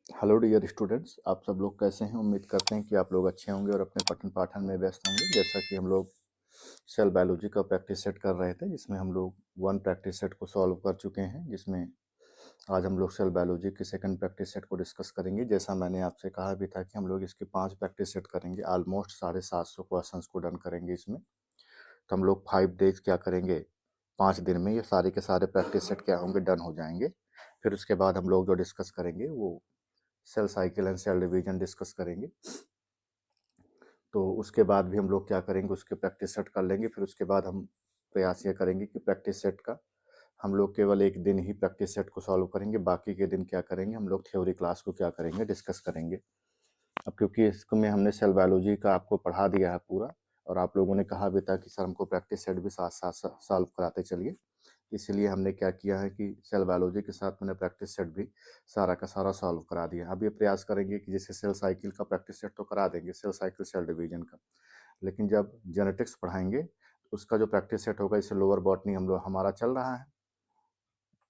Hello dear students, आप सब लोग कैसे हैं। उम्मीद करते हैं कि आप लोग अच्छे होंगे और अपने पठन पाठन में व्यस्त होंगे। जैसा कि हम लोग सेल बायोलॉजी का प्रैक्टिस सेट कर रहे थे, जिसमें हम लोग वन प्रैक्टिस सेट को सॉल्व कर चुके हैं, जिसमें आज हम लोग सेल बायोलॉजी की सेकंड प्रैक्टिस सेट को डिस्कस करेंगे। जैसा मैंने आपसे कहा भी था कि हम लोग इसके 5 प्रैक्टिस सेट करेंगे। ऑलमोस्ट 750 क्वेश्चन को डन करेंगे इसमें। तो हम लोग 5 डेज क्या करेंगे, 5 दिन में ये सारे के सारे प्रैक्टिस सेट क्या होंगे, डन हो जाएंगे। फिर उसके बाद हम लोग जो डिस्कस करेंगे वो cell cycle and cell division discuss करेंगे। तो उसके बाद भी हम लोग क्या करेंगे, उसके प्रैक्टिस सेट कर लेंगे। फिर उसके बाद हम प्रयास ये करेंगे कि प्रैक्टिस सेट का हम लोग केवल एक दिन ही प्रैक्टिस सेट को सॉल्व करेंगे। बाकी के दिन क्या करेंगे, हम लोग थ्योरी क्लास को क्या करेंगे, डिस्कस करेंगे। अब क्योंकि इसमें हमने सेल बायोलॉजी का आपको पढ़ा दिया है पूरा, और आप लोगों ने कहा भी था कि सर हमको प्रैक्टिस सेट भी साथ साथ सॉल्व कराते चलिए, इसलिए हमने क्या किया है कि सेल बायोलॉजी के साथ मैंने प्रैक्टिस सेट भी सारा का सारा सॉल्व करा दिया। अब ये प्रयास करेंगे कि जैसे सेल साइकिल का प्रैक्टिस सेट तो करा देंगे, सेल साइकिल सेल डिवीजन का, लेकिन जब जेनेटिक्स पढ़ाएंगे तो उसका जो प्रैक्टिस सेट होगा, इसे लोअर बॉटनी हम लोग हमारा चल रहा है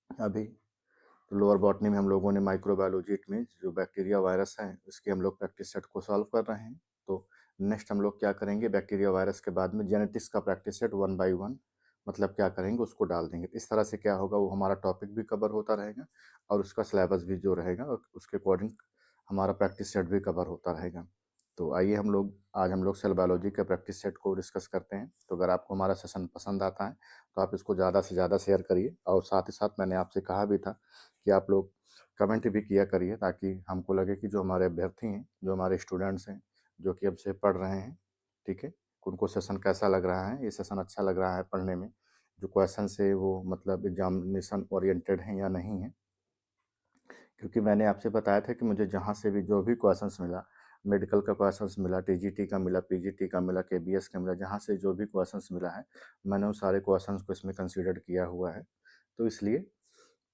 अभी। तो लोअर बॉटनी में हम लोगों ने माइक्रोबायोलॉजी, इट मीन्स जो बैक्टीरिया वायरस है उसके हम लोग प्रैक्टिस सेट को सॉल्व कर रहे हैं। तो नेक्स्ट हम लोग क्या करेंगे, बैक्टीरिया वायरस के बाद में जेनेटिक्स का प्रैक्टिस सेट 1 बाई 1 मतलब क्या करेंगे, उसको डाल देंगे। इस तरह से क्या होगा, वो हमारा टॉपिक भी कवर होता रहेगा और उसका सिलेबस भी जो रहेगा और उसके अकॉर्डिंग हमारा प्रैक्टिस सेट भी कवर होता रहेगा। तो आइए आज हम लोग सेल बायोलॉजी के प्रैक्टिस सेट को डिस्कस करते हैं। तो अगर आपको हमारा सेशन पसंद आता है तो आप इसको ज़्यादा से ज़्यादा शेयर करिए, और साथ ही साथ मैंने आपसे कहा भी था कि आप लोग कमेंट भी किया करिए, ताकि हमको लगे कि जो हमारे अभ्यर्थी हैं, जो हमारे स्टूडेंट्स हैं, जो कि हमसे पढ़ रहे हैं, ठीक है, उनको सेशन कैसा लग रहा है, ये सेशन अच्छा लग रहा है पढ़ने में, जो क्वेश्चन है वो मतलब एग्जामिनेशन ओरिएंटेड हैं या नहीं है। क्योंकि मैंने आपसे बताया था कि मुझे जहाँ से भी जो भी क्वेश्चंस मिला, मेडिकल का क्वेश्चंस मिला, टीजीटी का मिला, पीजीटी का मिला, केबीएस का मिला, जहाँ से जो भी क्वेश्चंस मिला है, मैंने उन सारे क्वेश्चंस को इसमें कंसीडर किया हुआ है। तो इसलिए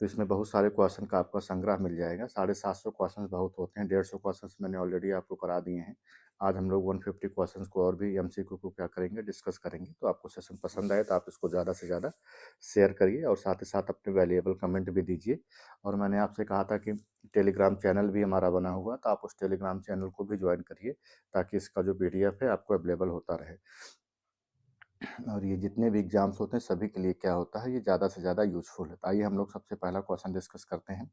तो इसमें बहुत सारे क्वेश्चन का आपका संग्रह मिल जाएगा। 750 क्वेश्चन बहुत होते हैं, 150 क्वेश्चन मैंने ऑलरेडी आपको करा दिए हैं। आज हम लोग 150 क्वेश्चन को और भी एमसीक्यू को क्या करेंगे, डिस्कस करेंगे। तो आपको सेशन पसंद आए तो आप इसको ज़्यादा से ज़्यादा शेयर करिए, और साथ ही साथ अपने वैल्यूएबल कमेंट भी दीजिए। और मैंने आपसे कहा था कि टेलीग्राम चैनल भी हमारा बना हुआ, तो आप उस टेलीग्राम चैनल को भी ज्वाइन करिए, ताकि इसका जो पीडीएफ है आपको अवेलेबल होता रहे। और ये जितने भी एग्जाम्स होते हैं सभी के लिए क्या होता है, ये ज़्यादा से ज़्यादा यूजफुल है। तो आइए हम लोग सबसे पहला क्वेश्चन डिस्कस करते हैं।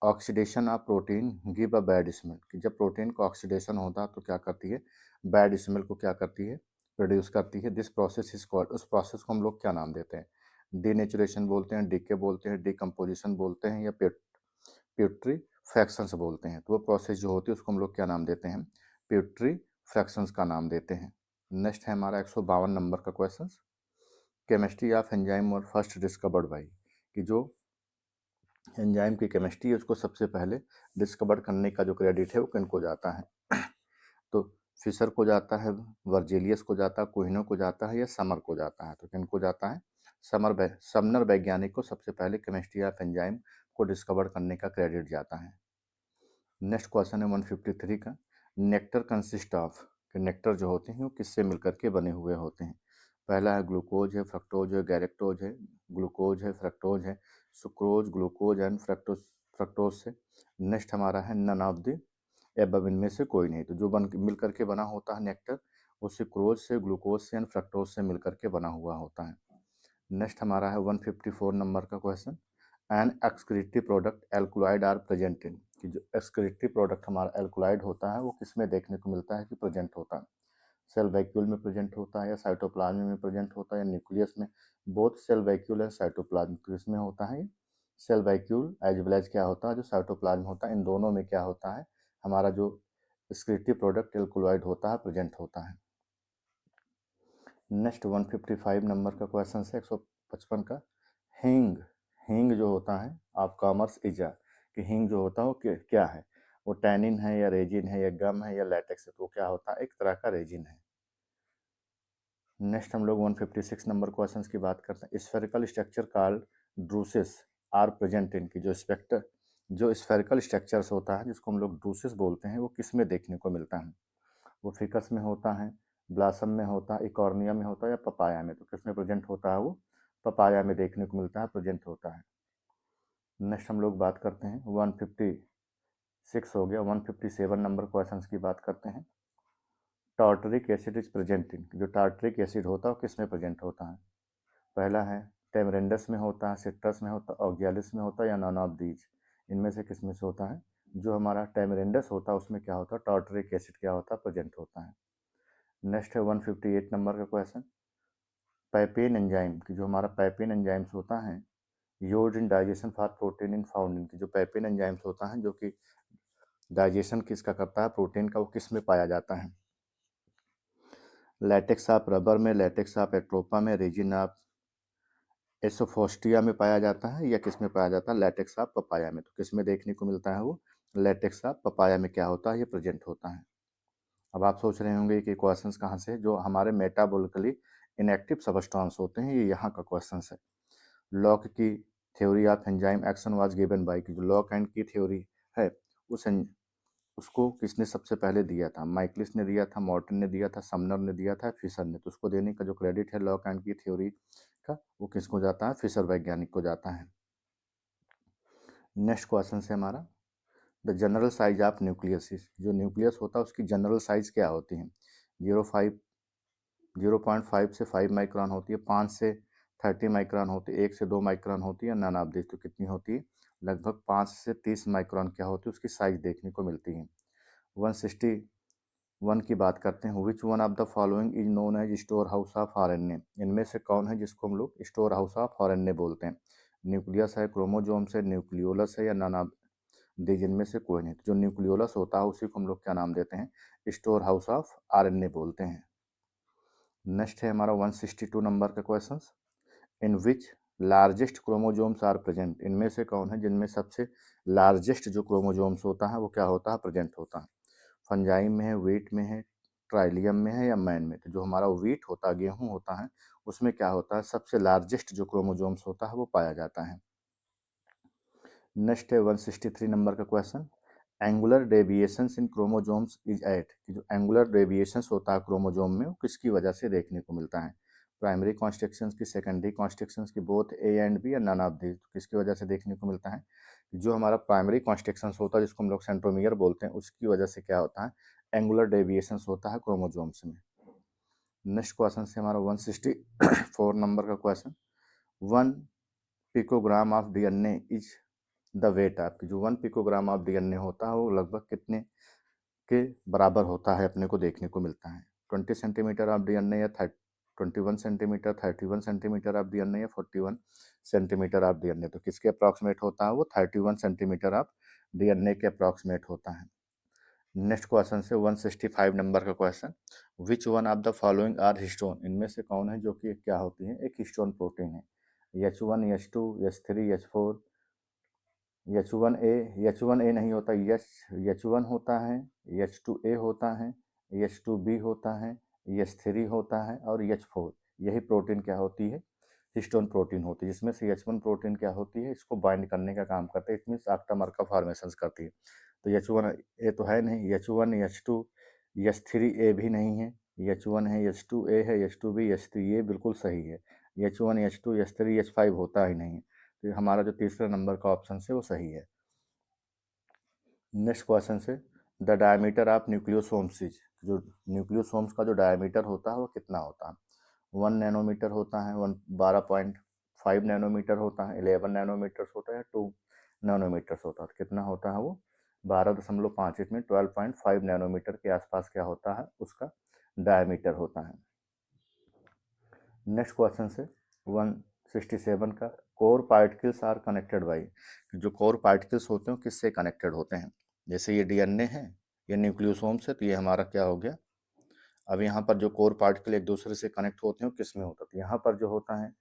Oxidation of protein give a bad smell, कि जब प्रोटीन का ऑक्सीडेशन होता है तो क्या करती है, बैड स्मेल को क्या करती है, प्रोड्यूस करती है। दिस प्रोसेस इज कॉल्ड, उस प्रोसेस को हम लोग क्या नाम देते हैं, डीनेचुरेशन बोलते हैं, डीके बोलते हैं, डिकम्पोजिशन बोलते हैं, या प्यूट्रीफैक्शंस बोलते हैं। तो वो प्रोसेस जो होती है उसको हम लोग क्या नाम देते हैं, प्यूट्रीफैक्शंस का नाम देते हैं। नेक्स्ट है हमारा 152 नंबर का क्वेश्चन। केमिस्ट्री ऑफ एंजाइम और फर्स्ट डिस्कवर्ड बाई, कि जो एंजाइम की केमिस्ट्री है उसको सबसे पहले डिस्कवर करने का जो क्रेडिट है वो किनको जाता है। तो फिशर को जाता है, वर्जीलियस को जाता है, कोहिनो को जाता है, या समर को जाता है। तो किनको जाता है, समनर वैज्ञानिक को सबसे पहले केमिस्ट्री ऑफ एंजाइम को डिस्कवर करने का क्रेडिट जाता है। नेक्स्ट क्वेश्चन है 153 का। नेक्टर कंसिस्ट ऑफ, कि नेक्टर जो होते हैं वो किससे मिलकर के बने हुए होते हैं। पहला है ग्लूकोज है, फ्रक्टोज है, गैलेक्टोज है, ग्लूकोज है, फ्रक्टोज है, sucrose, glucose and fructose, fructose से। नेक्स्ट हमारा है नन ऑफ द एबव, इनमें से कोई नहीं। तो जो बन मिलकर के बना होता है नेक्टर, वो सुक्रोज से, ग्लूकोज से एंड फ्रक्टोज से मिलकर के बना हुआ होता है। नेक्स्ट हमारा है 154 नंबर का question. An excretive product alkaloid are present in, कि जो एक्सक्रीटिव प्रोडक्ट हमारा एल्कुलाइड होता है वो किसमें देखने को मिलता है कि प्रेजेंट होता है। सेल वैक्यूल में प्रेजेंट होता है, या साइटोप्लाज्म में प्रेजेंट होता है, या न्यूक्लियस में। Both cell vacuole and cytoplasm किसमें होता है, cell vacuole as well as क्या होता है, जो साइटोप्लाज्म होता है, इन दोनों में क्या होता है, हमारा जो एक्सक्रीटिव प्रोडक्ट एल्कुलाइड होता है प्रेजेंट होता है। नेक्स्ट 155 नंबर का क्वेश्चन है 155 का। हींग, हींग जो होता है आप कॉमर्स इजा, कि हींग जो होता है वो क्या है, वो टैनिन है, या रेजिन है, या गम है, या लैटेक्स है। तो क्या होता है, एक तरह का रेजिन है। नेक्स्ट हम लोग 156 नंबर क्वेश्चन की बात करते हैं। Spherical structure called druses are present in, की जो स्फेरिकल स्ट्रक्चर्स होता है जिसको हम लोग ड्रूसेस बोलते हैं, वो किस में देखने को मिलता है। वो फिकस में होता है, ब्लासम में होता है, इकॉर्निया में होता है, या पपाया में। तो किस में प्रेजेंट होता है, वो पपाया में देखने को मिलता है, प्रेजेंट होता है। नेक्स्ट हम लोग बात करते हैं 157 6 हो गया। 157 नंबर क्वेश्चन की बात करते हैं। Tartaric acid is present in, जो टार्टरिक एसिड होता है वो किस में प्रेजेंट होता है? पहला है टेमरेंडस में होता है, सिट्रस में होता है, ऑक्जेलिस में होता है, या नॉन ऑफ दीज, इनमें से किस में से होता है? जो हमारा टेमरेंडस होता है उसमें क्या होता है? टार्टरिक एसिड क्या होता है? प्रेजेंट होता है। नेक्स्ट है 158 नंबर का क्वेश्चन। पैपेन एंजाइम की, जो हमारा पैपेन एंजाइम्स होता है used in digestion for protein in found in, की जो पैपेन एंजाइम्स होता है जो कि डाइजेशन किसका करता है? प्रोटीन का, वो किस में पाया जाता है? लैटेक्स ऑफ रबर में, लैटेक्स ऑफ एट्रोपा में, रेजिन ऑफ एसोफोस्टिया में पाया जाता है, या किस में पाया जाता है? लैटेक्स ऑफ पपाया में। तो किस में देखने को मिलता है वो? लैटेक्स ऑफ पपाया में क्या होता है? ये प्रेजेंट होता है। अब आप सोच रहे होंगे कि क्वेश्चंस कहाँ से है? जो हमारे मेटाबॉलिकली इनएक्टिव सबस्टांस होते हैं, ये यहाँ का क्वेश्चन है। लॉक की theory of enzyme action was given by, की जो लॉक एंड की थ्योरी है उस उसको किसने सबसे पहले दिया था? माइकलिस ने दिया था, मॉर्टन ने दिया था, समनर ने दिया था, फिशर ने। तो उसको देने का जो क्रेडिट है लॉक एंड की थ्योरी का, वो किसको जाता है? फिशर वैज्ञानिक को जाता है। नेक्स्ट क्वेश्चन है हमारा, the general size of nucleus, जो न्यूक्लियस होता है उसकी जनरल साइज क्या होती है? 0.5 से 5 माइक्रोन होती है, 5 से 30 माइक्रोन होती है, 1 से 2 माइक्रोन होती है, नन ऑफ दिस। तो कितनी होती है? लगभग 5 से 30 माइक्रोन क्या होती है? उसकी साइज देखने को मिलती है। 161 की बात करते हैं। Which one of the following is known as store house of RNA, इनमें से कौन है जिसको हम लोग स्टोर हाउस ऑफ आरएनए बोलते हैं? न्यूक्लियस है, क्रोमोजोम्स है, न्यूक्लियोलस है, या नन ऑफ दी, जिनमें से कोई नहीं। तो जो न्यूक्लियोलस होता है उसी को हम लोग क्या नाम देते हैं? स्टोर हाउस ऑफ आरएनए बोलते हैं। नेक्स्ट है हमारा 162 नंबर का question. In which largest chromosomes are present, इनमें से कौन है जिनमें सबसे लार्जेस्ट जो क्रोमोजोम्स होता है वो क्या होता है? प्रेजेंट होता है। फंजाइम में है, वीट में है, ट्राइलियम में है, या मैन में? तो जो हमारा वीट होता है, गेहूं होता है, उसमें क्या होता है? सबसे लार्जेस्ट जो क्रोमोजोम्स होता है वो पाया जाता है। नेक्स्ट है 163 नंबर का question. Angular deviations in chromosomes is at, कि जो एंगुलर डेविएशंस होता है क्रोमोजोम में वो किसकी वजह से देखने को मिलता है? प्राइमरी कॉन्स्ट्रक्शंस की, सेकेंडरी कॉन्स्ट्रक्शंस की, बोथ ए एंड बी, या नन ऑफ दी? किसकी वजह से देखने को मिलता है? जो हमारा प्राइमरी कॉन्स्ट्रक्शंस होता है जिसको हम लोग सेंट्रोमियर बोलते हैं, उसकी वजह से क्या होता है? एंगुलर डेविएशंस होता है क्रोमोजोम्स में। नेक्स्ट क्वेश्चन से हमारा 164 नंबर का question. 1 picogram of DNA is the weight, आपकी जो 1 पिकोग्राम ऑफ डीएनए होता है वो लगभग कितने के बराबर होता है अपने को देखने को मिलता है? 20 सेंटीमीटर ऑफ डीएनए, या 21 सेंटीमीटर, 31 सेंटीमीटर ऑफ डीएनए, या 41 सेंटीमीटर ऑफ डीएनए? तो किसके अप्रॉक्सीमेट होता है वो? 31 सेंटीमीटर ऑफ डीएनए के अप्रॉक्सीमेट होता है। नेक्स्ट क्वेश्चन से 165 नंबर का question. Which one of the following are histone, इनमें से कौन है जो कि क्या होती है? एक हिस्टोन प्रोटीन है। H1, H2, H3, H4, H1A नहीं होता, H1 होता है, H2A होता है, H2B होता है, H3 होता है, और H4। यही प्रोटीन क्या होती है? हिस्टोन प्रोटीन होती है, जिसमें से H1 प्रोटीन क्या होती है? इसको बाइंड करने का काम करते हैं, इट मीन्स ऑक्टामर का फॉर्मेशन करती है। तो H1A तो है नहीं, H1, H2, H3A भी नहीं है, H1 है, H2A है, H2B, H3, ये बिल्कुल सही है। H1, H2, H3, H5 होता ही नहीं है। तो हमारा जो तीसरा नंबर का ऑप्शन है वो सही है। नेक्स्ट क्वेश्चन से, the diameter of nucleosomes is, जो न्यूक्लियोसोम्स का जो डायमीटर होता है वो कितना होता है? 1 नैनोमीटर होता है, 12.5 नैनोमीटर होता है, 11 नैनोमीटर्स होता है, 2 नैनोमीटर्स होता है। तो कितना होता है वो? 12.5 में 12.5 नैनोमीटर के आसपास क्या होता है? उसका डायमीटर होता है। नेक्स्ट क्वेश्चन से 167 का, core particles are connected by, जो कोर पार्टिकल्स होते हैं किससे कनेक्टेड होते हैं? जैसे ये डीएनए है, ये न्यूक्लियोसोम्स है, तो ये हमारा क्या हो गया? अब यहाँ पर जो कोर पार्टिकल एक दूसरे से कनेक्ट होते हैं किस में होता है? तो यहाँ पर जो होता है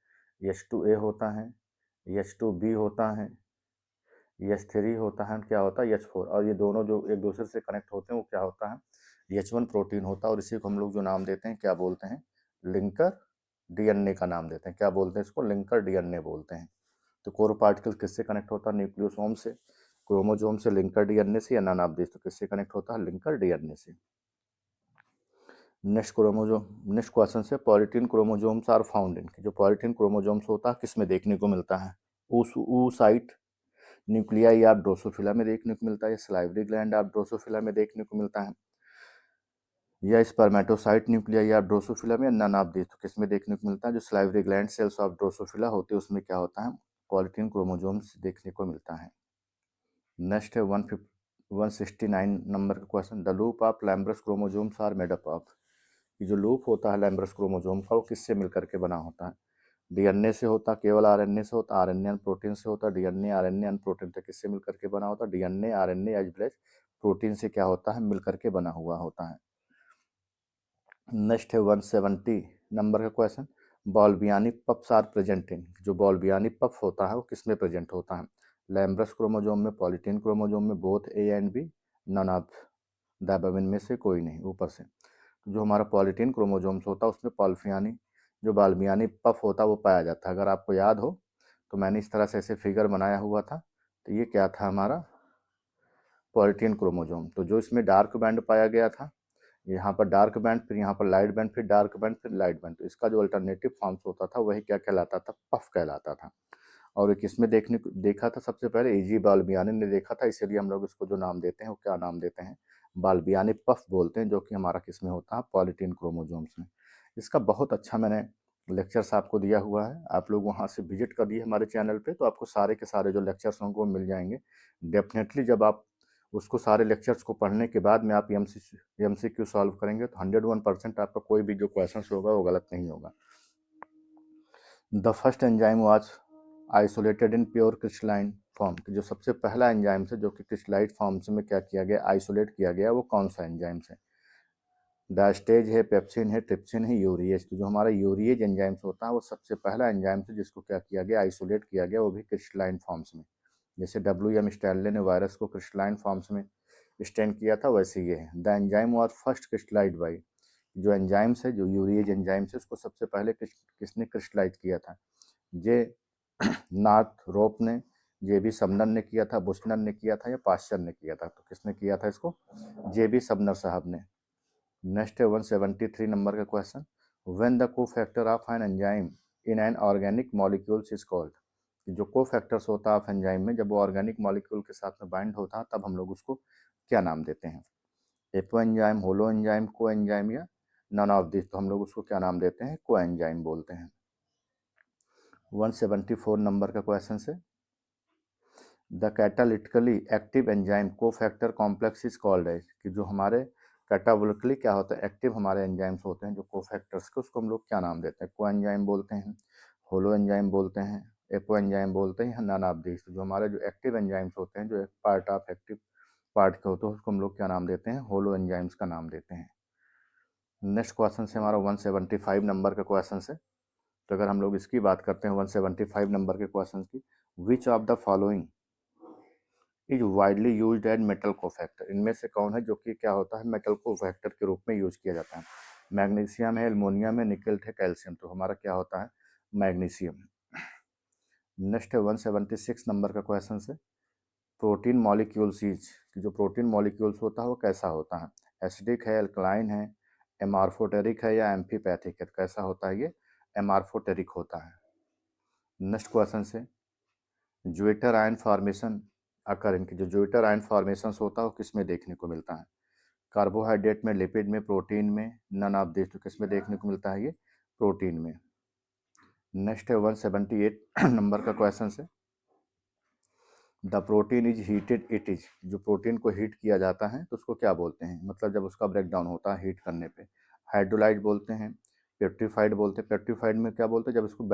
H2A होता है, H2B होता है, H3 होता है, क्या होता है? H4। और ये दोनों जो एक दूसरे से कनेक्ट होते हैं वो क्या होता है? H1 प्रोटीन होता है, और इसी को हम लोग जो नाम देते हैं क्या बोलते हैं? लिंकर डीएनए का नाम देते हैं। क्या बोलते हैं इसको? लिंकर डीएनए बोलते हैं। तो कोर पार्टिकल किससे कनेक्ट होता है? न्यूक्लियोसोम से, क्रोमोजोम से, लिंकर डीएनए से, या नन ऑफ दिस? तो किससे कनेक्ट होता है? लिंकर डीएनए से। नेक्स्ट क्वेश्चन से, polytene chromosomes are found in, जो पॉलीटीन क्रोमोजोम्स होता है किस में देखने को मिलता है? ऊ साइट, न्यूक्लियाई आप ड्रोसोफिला में देखने को मिलता है, सलाइवरी ग्लैंड आप ड्रोसोफिला में देखने को मिलता है, या स्पर्मेटोसाइट न्यूक्लियाई आप ड्रोसोफिला में, नन ऑफ दिस। तो किस में देखने को मिलता है? जो salivary gland sales of Drosophila होते हैं उसमें क्या होता है? पॉलीटीन क्रोमोजोम्स देखने को मिलता है। नेक्स्ट है 169 नंबर का question, the loop of lampbrush chromosomes are made up of. ये जो लूप होता है लैम्ब्रस क्रोमोजोम का वो किससे मिलकर के बना होता है? डीएनए से होता, केवल आरएनए से होता, आरएनए एंड प्रोटीन से होता, डीएनए आरएनए एंड प्रोटीन से किससे मिलकर के बना होता? DNA RNA as well as protein से क्या होता है? मिलकर के बना हुआ होता है। नेक्स्ट है 170 नंबर का question, Balbiani puffs are present in. जो बॉल्बियानी पफ होता है वो किस में प्रेजेंट होता है? लैम्ब्रस क्रोमोजोम में, पॉलीटीन क्रोमोजोम में, both A and B, none of the above, इनमें से कोई नहीं। ऊपर से जो हमारा पॉलीटीन क्रोमोजोम्स होता है उसमें पॉल्फियानी जो बाल्बियानी पफ होता है वो पाया जाता है। अगर आपको याद हो तो मैंने इस तरह से ऐसे फिगर बनाया हुआ था, तो ये क्या था? हमारा पॉलीटीन क्रोमोजोम। तो जो इसमें डार्क बैंड पाया गया था, यहाँ पर डार्क बैंड, फिर यहाँ पर लाइट बैंड, फिर डार्क बैंड, फिर लाइट बैंड, तो इसका जो अल्टरनेटिव फॉर्म्स होता था वही क्या कहलाता था? पफ कहलाता था। और एक इसमें देखा था सबसे पहले एजी बाल्बियानी ने देखा था, इसीलिए हम लोग इसको जो नाम देते हैं वो क्या नाम देते हैं? बाल्बियानी पफ बोलते हैं, जो कि हमारा किस में होता है? पॉलीटीन क्रोमोजोम्स में। इसका बहुत अच्छा मैंने लेक्चर्स आपको दिया हुआ है, आप लोग वहाँ से विजिट करिए हमारे चैनल पे, तो आपको सारे के सारे जो लेक्चर्स होंगे वो मिल जाएंगे। डेफिनेटली जब आप उसको सारे लेक्चर्स को पढ़ने के बाद में आप एमसीक्यू सॉल्व करेंगे तो 101% आपका कोई भी जो क्वेश्चन होगा वो गलत नहीं होगा। The first enzyme was isolated in pure crystalline form. जो सबसे पहला एंजाइम से जो कि क्रिस्टलाइट फॉर्म में क्या किया गया? आइसोलेट किया गया। वो कौन सा एंजाइम है? डायस्टेज है, पेप्सिन है, ट्रिप्सिन है, यूरिएज। तो जो हमारा यूरिएज एंजाइम्स होता है वो सबसे पहला एंजाइम है जिसको क्या किया गया? आइसोलेट किया गया, वो भी क्रिस्टलाइन फॉर्म्स में। जैसे डब्ल्यू एम स्टैनले ने वायरस को क्रिस्टलाइन फॉर्म्स में स्टैंड किया था, वैसे ये है। The enzyme was first crystallised by. जो एंजाइम्स है, जो यूरिएज एंजाइम्स है, उसको सबसे पहले किसने क्रिस्टलाइज किया था? जे नॉर्थ रोप ने, जे बी सबनर ने किया था, बुशनर ने किया था, या पास्चर ने किया था? तो किसने किया था इसको? जे बी सबनर साहब ने। नेक्स्ट है 173 नंबर का question, when the cofactor of an enzyme in an organic molecules is called. जो कोफैक्टर्स होता है एंजाइम में, जब वो ऑर्गेनिक मॉलिक्यूल के साथ में बाइंड होता है तब हम लोग उसको क्या नाम देते हैं? एपो एंजाइम, होलो एंजाइम, को एंजाइम, या नन ऑफ दिस। तो हम लोग उसको क्या नाम देते हैं? को एंजाइम बोलते हैं। 174 नंबर का क्वेश्चन है, the catalytically active enzyme cofactor complex is called as. कि जो हमारे कैटाबोलिकली क्या होता है? एक्टिव हमारे एंजाइम्स होते हैं जो कोफैक्टर्स के, उसको हम लोग क्या नाम देते हैं? को एंजाइम बोलते हैं, होलो एंजाइम बोलते हैं, एपो एंजाइम बोलते हैं, नन ऑफ दिस। जो हमारे जो एक्टिव एंजाइम्स होते हैं, जो एक पार्ट ऑफ एक्टिव पार्ट के होते हैं, उसको हम लोग क्या नाम देते हैं? होलो एंजाइम्स का नाम देते हैं। नेक्स्ट क्वेश्चन से हमारा 175 नंबर का क्वेश्चन है। तो अगर हम लोग इसकी बात करते हैं 175 नंबर के क्वेश्चन की, which of the following is widely used as metal cofactor. इनमें से कौन है जो कि क्या होता है? मेटल कोफैक्टर के रूप में यूज किया जाता है। मैग्नीशियम है, एल्युमिनियम है, निकल है, कैल्शियम। तो हमारा क्या होता है? मैग्नीशियम। नेक्स्ट है 176 नंबर का क्वेश्चन है, प्रोटीन मॉलिक्यूल्स इज। जो प्रोटीन मॉलिक्यूल्स होता है वो कैसा होता है? एसिडिक है, अल्कलाइन है, एमार्फोटेरिक है, या एम्फीपैथिक है? कैसा होता है ये? एमार्फोटेरिक होता है। नेक्स्ट क्वेश्चन से, ज्वेटर आयन फॉर्मेशन अकर। इनकी जो ज्वेटर आयन फॉर्मेशन होता है वो किस में देखने को मिलता है? कार्बोहाइड्रेट में, लिपिड में, प्रोटीन में, नन ऑफ दिस। तो किस में देखने को मिलता है ये? प्रोटीन में। नेक्स्ट है 178 नंबर का क्वेश्चन है, the protein is heated it is. जो प्रोटीन को हीट किया जाता है तो उसको क्या बोलते हैं? मतलब जब उसका ब्रेक डाउन होता है हीट करने पे, हाइड्रोलाइट बोलते हैं, पेट्रीफाइड बोलते हैं। पेट्रीफाइड में क्या बोलते हैं? जब इसको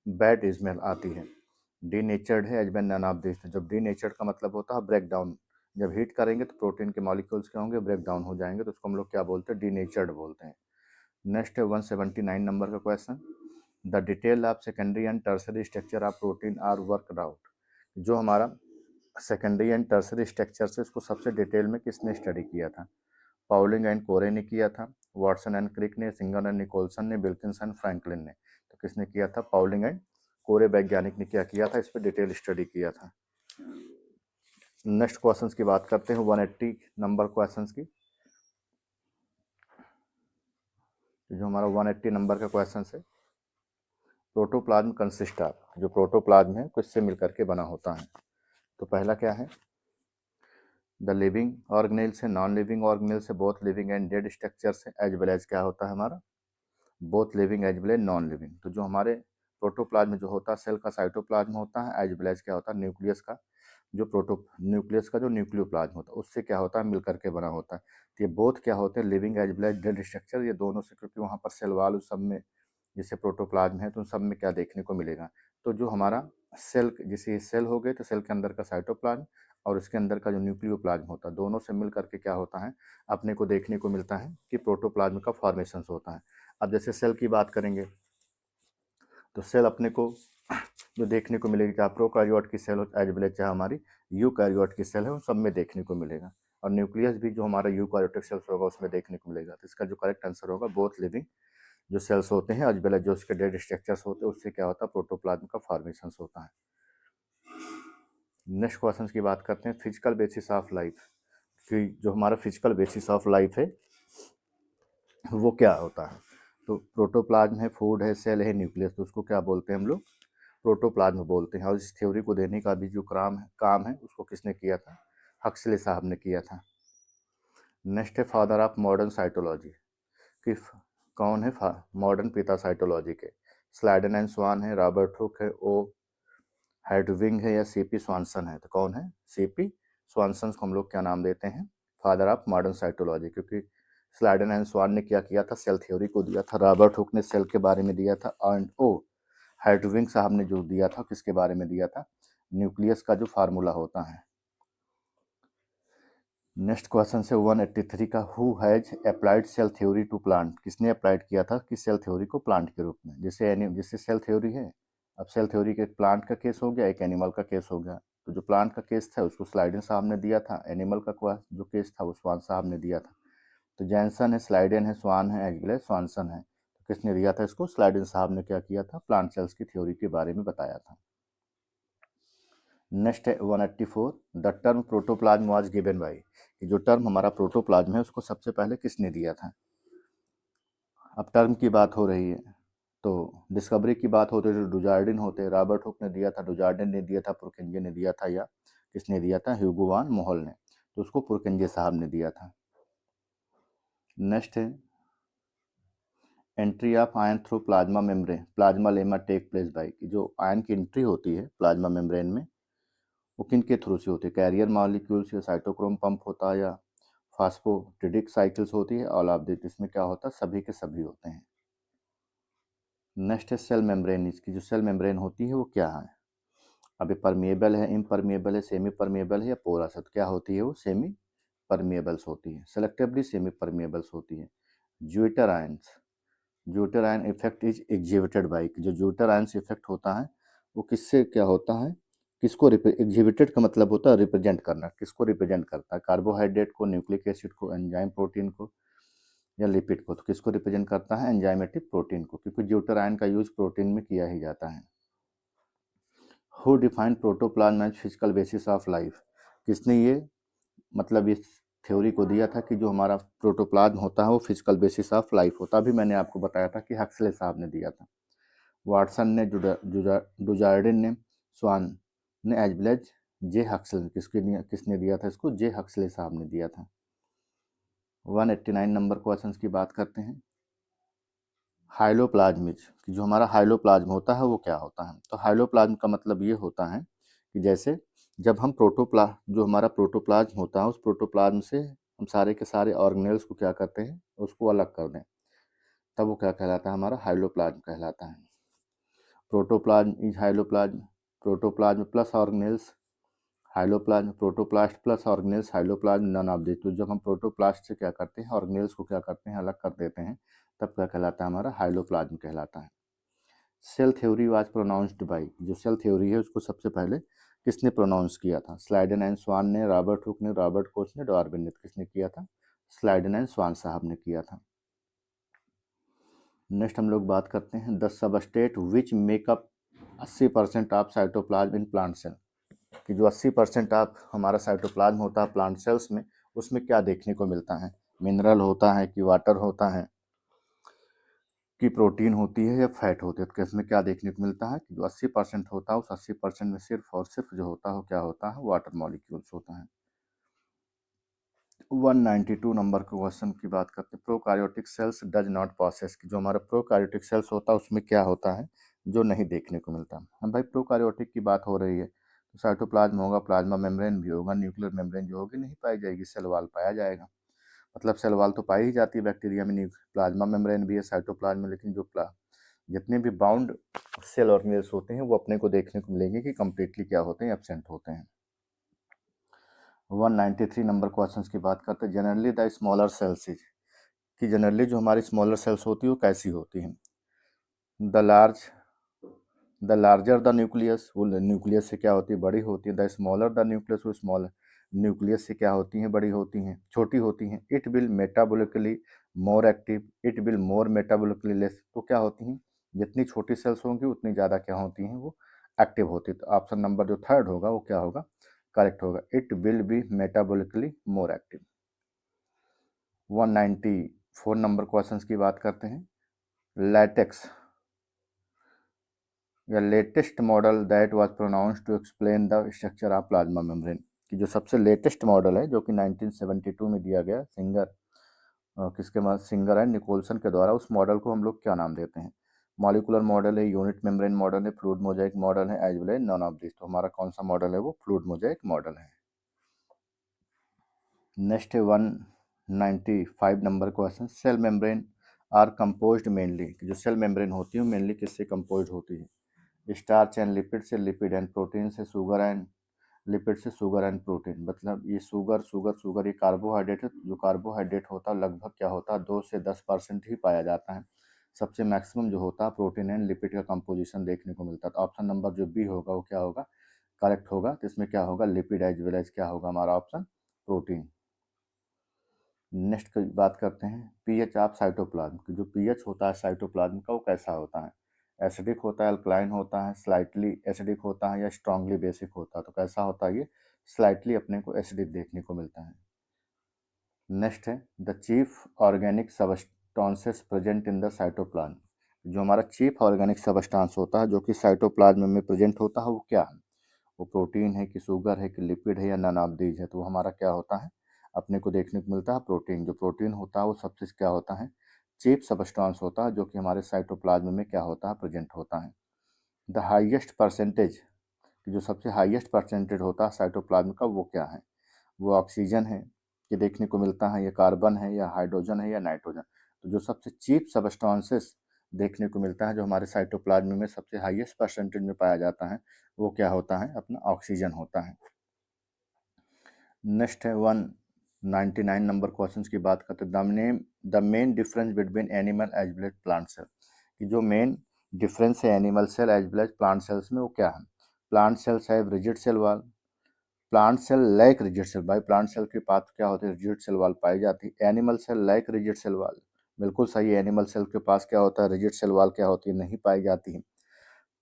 बैड स्मेल आती है। डी नेचर्ड है, एज नन ऑफ दिस। जब डी नेचर्ड का मतलब होता है ब्रेक डाउन। जब हीट करेंगे तो प्रोटीन के मॉलिक्यूल्स क्या होंगे? ब्रेक डाउन हो जाएंगे, तो उसको हम लोग क्या बोलते हैं? डी नेचर्ड बोलते हैं। नेक्स्ट है 179 नंबर का question, the detail of secondary and tertiary structure of protein are worked out. जो हमारा सेकेंडरी एंड टर्सरी स्ट्रक्चर से इसको सबसे डिटेल में किसने स्टडी किया था? पाउलिंग एंड कोरे ने किया था, वाटसन एंड क्रिक ने, सिंगर एंड निकोलसन ने, विल्किंसन फ्रैंकलिन ने। तो किसने किया था? पाउलिंग एंड कोरे वैज्ञानिक ने क्या किया था? इस पर डिटेल स्टडी किया था। नेक्स्ट क्वेश्चंस की बात करते हैं 180 नंबर क्वेश्चंस की। जो हमारा 180 नंबर का क्वेश्चन है, प्रोटोप्लाज्म कंसिस्ट ऑफ। जो प्रोटोप्लाज्म है किससे मिलकर के बना होता है? तो पहला क्या है, द लिविंग ऑर्गेनेल से नॉन लिविंग ऑर्गेनेल से, both living and dead structure से, एज वेल एज क्या होता है हमारा, both living as well as non living. तो जो हमारे प्रोटोप्लाज्म जो होता है सेल का साइटोप्लाज्म होता है, एज वेल एज क्या होता है न्यूक्लियस का जो न्यूक्लियस का जो न्यूक्लियोप्लाज्म होता है उससे क्या होता है मिल करके बना होता है। तो ये बोथ क्या होते हैं, living as well as dead structure, ये दोनों से, क्योंकि वहाँ पर सेल वाल उस सब में जैसे प्रोटोप्लाज्म है तो उन सब में क्या देखने को मिलेगा, तो जो हमारा सेल, जैसे सेल हो गए तो सेल के अंदर का साइटोप्लाज्म और उसके अंदर का जो न्यूक्लियोप्लाज्म होता है दोनों से मिल करके क्या होता है अपने को देखने को मिलता है कि प्रोटोप्लाज्म का फॉर्मेशन होता है। अब जैसे सेल की बात करेंगे तो सेल अपने को जो देखने को मिलेगी, चाहे प्रोकैरियोट की सेल हो एज वेल एज चाहे हमारी यूकैरियोट की सेल है, उन सब में देखने को मिलेगा। और न्यूक्लियस भी जो हमारा यूकैरियोटिक सेल्स होगा उसमें देखने को मिलेगा। तो इसका जो करेक्ट आंसर होगा बोथ लिविंग जो सेल्स होते हैं एज वेल एज जो उसके डेड स्ट्रक्चर्स होते हैं उससे क्या होता है प्रोटोप्लाज्म का फॉर्मेशन होता है। नेक्स्ट क्वेश्चन की बात करते हैं, फिजिकल बेसिस ऑफ लाइफ, कि जो हमारा फिजिकल बेसिस ऑफ लाइफ है वो क्या होता है। तो प्रोटोप्लाज्म है, फूड है, सेल है, न्यूक्लियस, तो उसको क्या बोलते हैं हम लोग, प्रोटोप्लाज्म बोलते हैं। और इस थ्योरी को देने का भी जो काम है उसको किसने किया था, हक्सले साहब ने किया था। नेक्स्ट है फादर ऑफ मॉडर्न साइटोलॉजी, कि कौन है मॉडर्न पिता साइटोलॉजी के, स्लाइडन एंड स्वान है, रॉबर्ट हुक है, ओ हेडविग है, या सीपी स्वानसन है। तो कौन है, सीपी स्वानसन को हम लोग क्या नाम देते हैं, फादर ऑफ मॉडर्न साइटोलॉजी, क्योंकि स्लाइडन एंड स्वान ने क्या किया था, सेल थ्योरी को दिया था, रॉबर्ट हुक ने सेल के बारे में दिया था, एंड ओ हेडविग साहब ने जो दिया था किसके बारे में दिया था, न्यूक्लियस का जो फार्मूला होता है। नेक्स्ट क्वेश्चन से 183 का, who has applied cell theory to plant, किसने अप्लाइड किया था कि सेल थ्योरी को प्लांट के रूप में, जैसे सेल थ्योरी है, अब सेल थ्योरी के प्लांट का केस हो गया, एक एनिमल का केस हो गया। तो जो प्लांट का केस था उसको स्लाइडन साहब ने दिया था, एनिमल का जो केस था वो स्वान साहब ने दिया था। तो जैनसन है, स्लाइडन है, स्वान है, एज वेल एज स्वानसन है। तो किसने दिया था इसको, स्लाइडन साहब ने क्या किया था, प्लांट सेल्स की थ्योरी के बारे में बताया था। नेक्स्ट है 184, the term protoplasm was given by, कि जो टर्म हमारा प्रोटोप्लाज्म है उसको सबसे पहले किसने दिया था। अब टर्म की बात हो रही है तो डिस्कवरी की बात होती है तो डुजार्डिन होते, रॉबर्ट हुक ने दिया था, डुजार्डिन ने दिया था, पुरकेंजे ने दिया था, या किसने दिया था, ह्यूगो वान मोहल ने, तो उसको पुरकेंजे साहब ने दिया था। नेक्स्ट है entry of ion through plasma membrane, plasmalemma take place by, कि जो आयन की एंट्री होती है प्लाज्मा मेम्ब्रेन में वो किन के थ्रू से होती है, कैरियर मॉलिक्यूल्स या साइटोक्रोम पंप होता है या फास्फोटिडिक साइकिल्स होती है, ऑल ऑफ दिस, इसमें क्या होता है सभी के सभी होते हैं। नेक्स्ट है सेल मेम्ब्रेन, इसकी जो सेल मेम्ब्रेन होती है वो क्या है, अभी परमिएबल है, इम्परमिएबल है, सेमी परमिएबल है, या पोरस है। तो क्या होती है वो सेमी परमिएबल्स होती है, सेलेक्टिवली सेमी परमिएबल्स होती है। Zwitter ions, zwitter ion effect is exhibited by, जो ज्यूटर आयंस इफेक्ट होता है वो किससे क्या होता है, किसको एग्जिबिटेड का मतलब होता है रिप्रेजेंट करना, किसको रिप्रेजेंट करता है, कार्बोहाइड्रेट को, न्यूक्लिक एसिड को, एंजाइम प्रोटीन को, या लिपिड को। तो किसको रिप्रेजेंट करता है, एंजाइमेटिक प्रोटीन को, क्योंकि ज्यूटर आयन का यूज प्रोटीन में किया ही जाता है। Who defined protoplasm as physical basis of life, किसने ये मतलब इस थ्योरी को दिया था कि जो हमारा प्रोटोप्लाज्म होता है वो फिजिकल बेसिस ऑफ लाइफ होता है। अभी मैंने आपको बताया था कि हक्सले साहब ने दिया था, वाटसन ने, डुजार्डिन ने, स्वान ने, एज वेल एज जे हक्सले, किसने दिया था इसको, जे हक्सले साहब ने दिया था। 189 नंबर क्वेश्चन की बात करते हैं, हाइलोप्लाज्मिज, कि जो हमारा हाइलोप्लाज्म होता है वो क्या होता है। तो हाइलोप्लाज्म का मतलब ये होता है कि जैसे जब हम जो हमारा प्रोटोप्लाज्म होता है उस प्रोटोप्लाज्म से हम सारे के सारे ऑर्गेनेल्स को क्या करते हैं, उसको अलग कर दें, तब वो क्या कहलाता है, हमारा हाइलोप्लाज्म कहलाता है। Protoplasm is hyaloplasm, protoplasm plus organelles hyaloplasm, protoplast plus organelles hyaloplasm, none of this. तो जब हम प्रोटोप्लास्ट से क्या करते हैं, ऑर्गेनेल्स को क्या करते हैं, अलग कर देते हैं, तब क्या कहलाता है, हमारा हाइलोप्लाज्म कहलाता है। Cell theory was pronounced by, जो सेल थ्योरी है उसको सबसे पहले किसने प्रोनाउंस किया था, स्लाइडन एंड स्वान ने, रॉबर्ट हुक ने, रॉबर्ट कोच ने, डार्विन ने। किसने किया था, स्लाइडन एंड स्वान साहब ने किया था। नेक्स्ट हम लोग बात करते हैं the substrate which make up 80% of cytoplasm in plant cell, कि जो 80% ऑफ हमारा साइटोप्लाज्म होता है प्लांट सेल्स में, उसमें क्या देखने को मिलता है, मिनरल होता है कि वाटर होता है, की प्रोटीन होती है या फैट होती है। तो इसमें क्या देखने को मिलता है कि जो 80% होता है उस 80% में सिर्फ और सिर्फ जो होता है क्या होता है, वाटर मॉलिक्यूल्स होता है। 192 नंबर के क्वेश्चन की बात करते हैं। Prokaryotic cells does not process, की जो हमारा प्रोकार्योटिक सेल्स होता है उसमें क्या होता है जो नहीं देखने को मिलता। हम भाई प्रोकार्योटिक की बात हो रही है तो साइटोप्लाज्म होगा, प्लाज्मा मेम्ब्रेन भी होगा, न्यूक्लियर मेम्ब्रेन जो होगी नहीं पाई जाएगी, सेल वॉल पाया जाएगा। मतलब सेल वॉल तो पाई ही जाती है बैक्टीरिया में, प्लाज्मा मेम्ब्रेन भी है साइटोप्लाज्म में, लेकिन जो जितने भी बाउंड सेल ऑर्गेनेल्स होते हैं वो अपने को देखने को मिलेंगे कि कंप्लीटली क्या होते हैं, एब्सेंट होते हैं। 193 नंबर क्वेश्चन की बात करते हैं। Generally the smaller cells is, कि जनरली जो हमारी स्मॉलर सेल्स होती है वो कैसी होती हैं। The large, the larger the nucleus, वो न्यूक्लियस से क्या होती है, बड़ी होती है। द स्मॉलर द न्यूक्लियस, वो स्मॉल न्यूक्लियस से क्या होती हैं, बड़ी होती हैं, छोटी होती हैं। It will metabolically more active, it will more metabolically less, तो क्या होती हैं, जितनी छोटी सेल्स होंगी उतनी ज़्यादा क्या होती हैं, वो एक्टिव होती है। तो ऑप्शन नंबर जो थर्ड होगा वो क्या होगा, करेक्ट होगा, it will be metabolically more active. 194 number question की बात करते हैं। लैटेक्स या latest model that was pronounced to explain the structure of plasma membrane, कि जो सबसे लेटेस्ट मॉडल है जो कि 1972 में दिया गया किसके बाद, सिंगर है निकोलसन के द्वारा, उस मॉडल को हम लोग क्या नाम देते हैं। मॉलिकुलर मॉडल है, यूनिट मेम्ब्रेन मॉडल है, फ्लूइड मोजाइक मॉडल है, as well as none of this. तो हमारा कौन सा मॉडल है, वो फ्लूइड मोजाइक मॉडल है। नेक्स्ट है 195 number question. Cell membrane are composed mainly, जो सेल मेम्ब्रेन होती है मेनली किससे कंपोज्ड होती है। स्टार्च एंड लिपिड से, लिपिड एंड प्रोटीन से, शुगर एंड लिपिड से, शुगर एंड प्रोटीन। मतलब ये शुगर ये कार्बोहाइड्रेट है, जो कार्बोहाइड्रेट होता है लगभग क्या होता है 2 से 10% ही पाया जाता है। सबसे मैक्सिमम जो होता है प्रोटीन एंड लिपिड का कंपोजिशन देखने को मिलता है। तो ऑप्शन नंबर जो बी होगा वो क्या होगा, करेक्ट होगा। तो इसमें क्या होगा, लिपिड एज वेल एज क्या होगा हमारा ऑप्शन, प्रोटीन। नेक्स्ट की बात करते हैं। पीएच ऑफ साइटोप्लाज्म, की जो पीएच होता है साइटोप्लाज्म का वो कैसा होता है। एसिडिक होता है, अल्कलाइन होता है, स्लाइटली एसिडिक होता है, या स्ट्रांगली बेसिक होता है। तो कैसा होता है ये, स्लाइटली अपने को एसिडिक देखने को मिलता है। नेक्स्ट है the chief organic substances present in the cytoplasm, जो हमारा चीफ ऑर्गेनिक सबस्टांस होता है जो कि साइटोप्लाज्म में प्रेजेंट होता है वो क्या है। वो प्रोटीन है कि शुगर है कि लिपिड है या नन ऑफ दीज है। तो वो हमारा क्या होता है, अपने को देखने को मिलता है प्रोटीन। जो प्रोटीन होता है वो सबसे क्या होता है, चीप सबस्टांस होता है जो कि हमारे साइटोप्लाज्म में क्या होता है, प्रेजेंट होता है। द हाईएस्ट परसेंटेज, जो सबसे हाईएस्ट परसेंटेज होता है साइटोप्लाज्म का वो क्या है, वो ऑक्सीजन है कि देखने को मिलता है, या कार्बन है, या हाइड्रोजन है, या नाइट्रोजन। तो जो सबसे चीप सबस्टांसेस देखने को मिलता है जो हमारे साइटोप्लाज्म में सबसे हाईएस्ट परसेंटेज में पाया जाता है वो क्या होता है, अपना ऑक्सीजन होता है। नेक्स्ट है 199 नंबर क्वेश्चन की बात करते हैं। The main difference between animal as well as plant cell, कि जो मेन डिफरेंस है animal cell as well as plant cells में वो क्या है। Plant cells have rigid cell wall, plant cell lack rigid cell, भाई प्लांट सेल के पास क्या होते हैं, रिजिड सेल वॉल पाई जाती है। Animal cell lack rigid cell wall, बिल्कुल सही है, एनिमल सेल के पास क्या होता है, रिजिड सेल वॉल क्या होती है, नहीं पाई जाती है।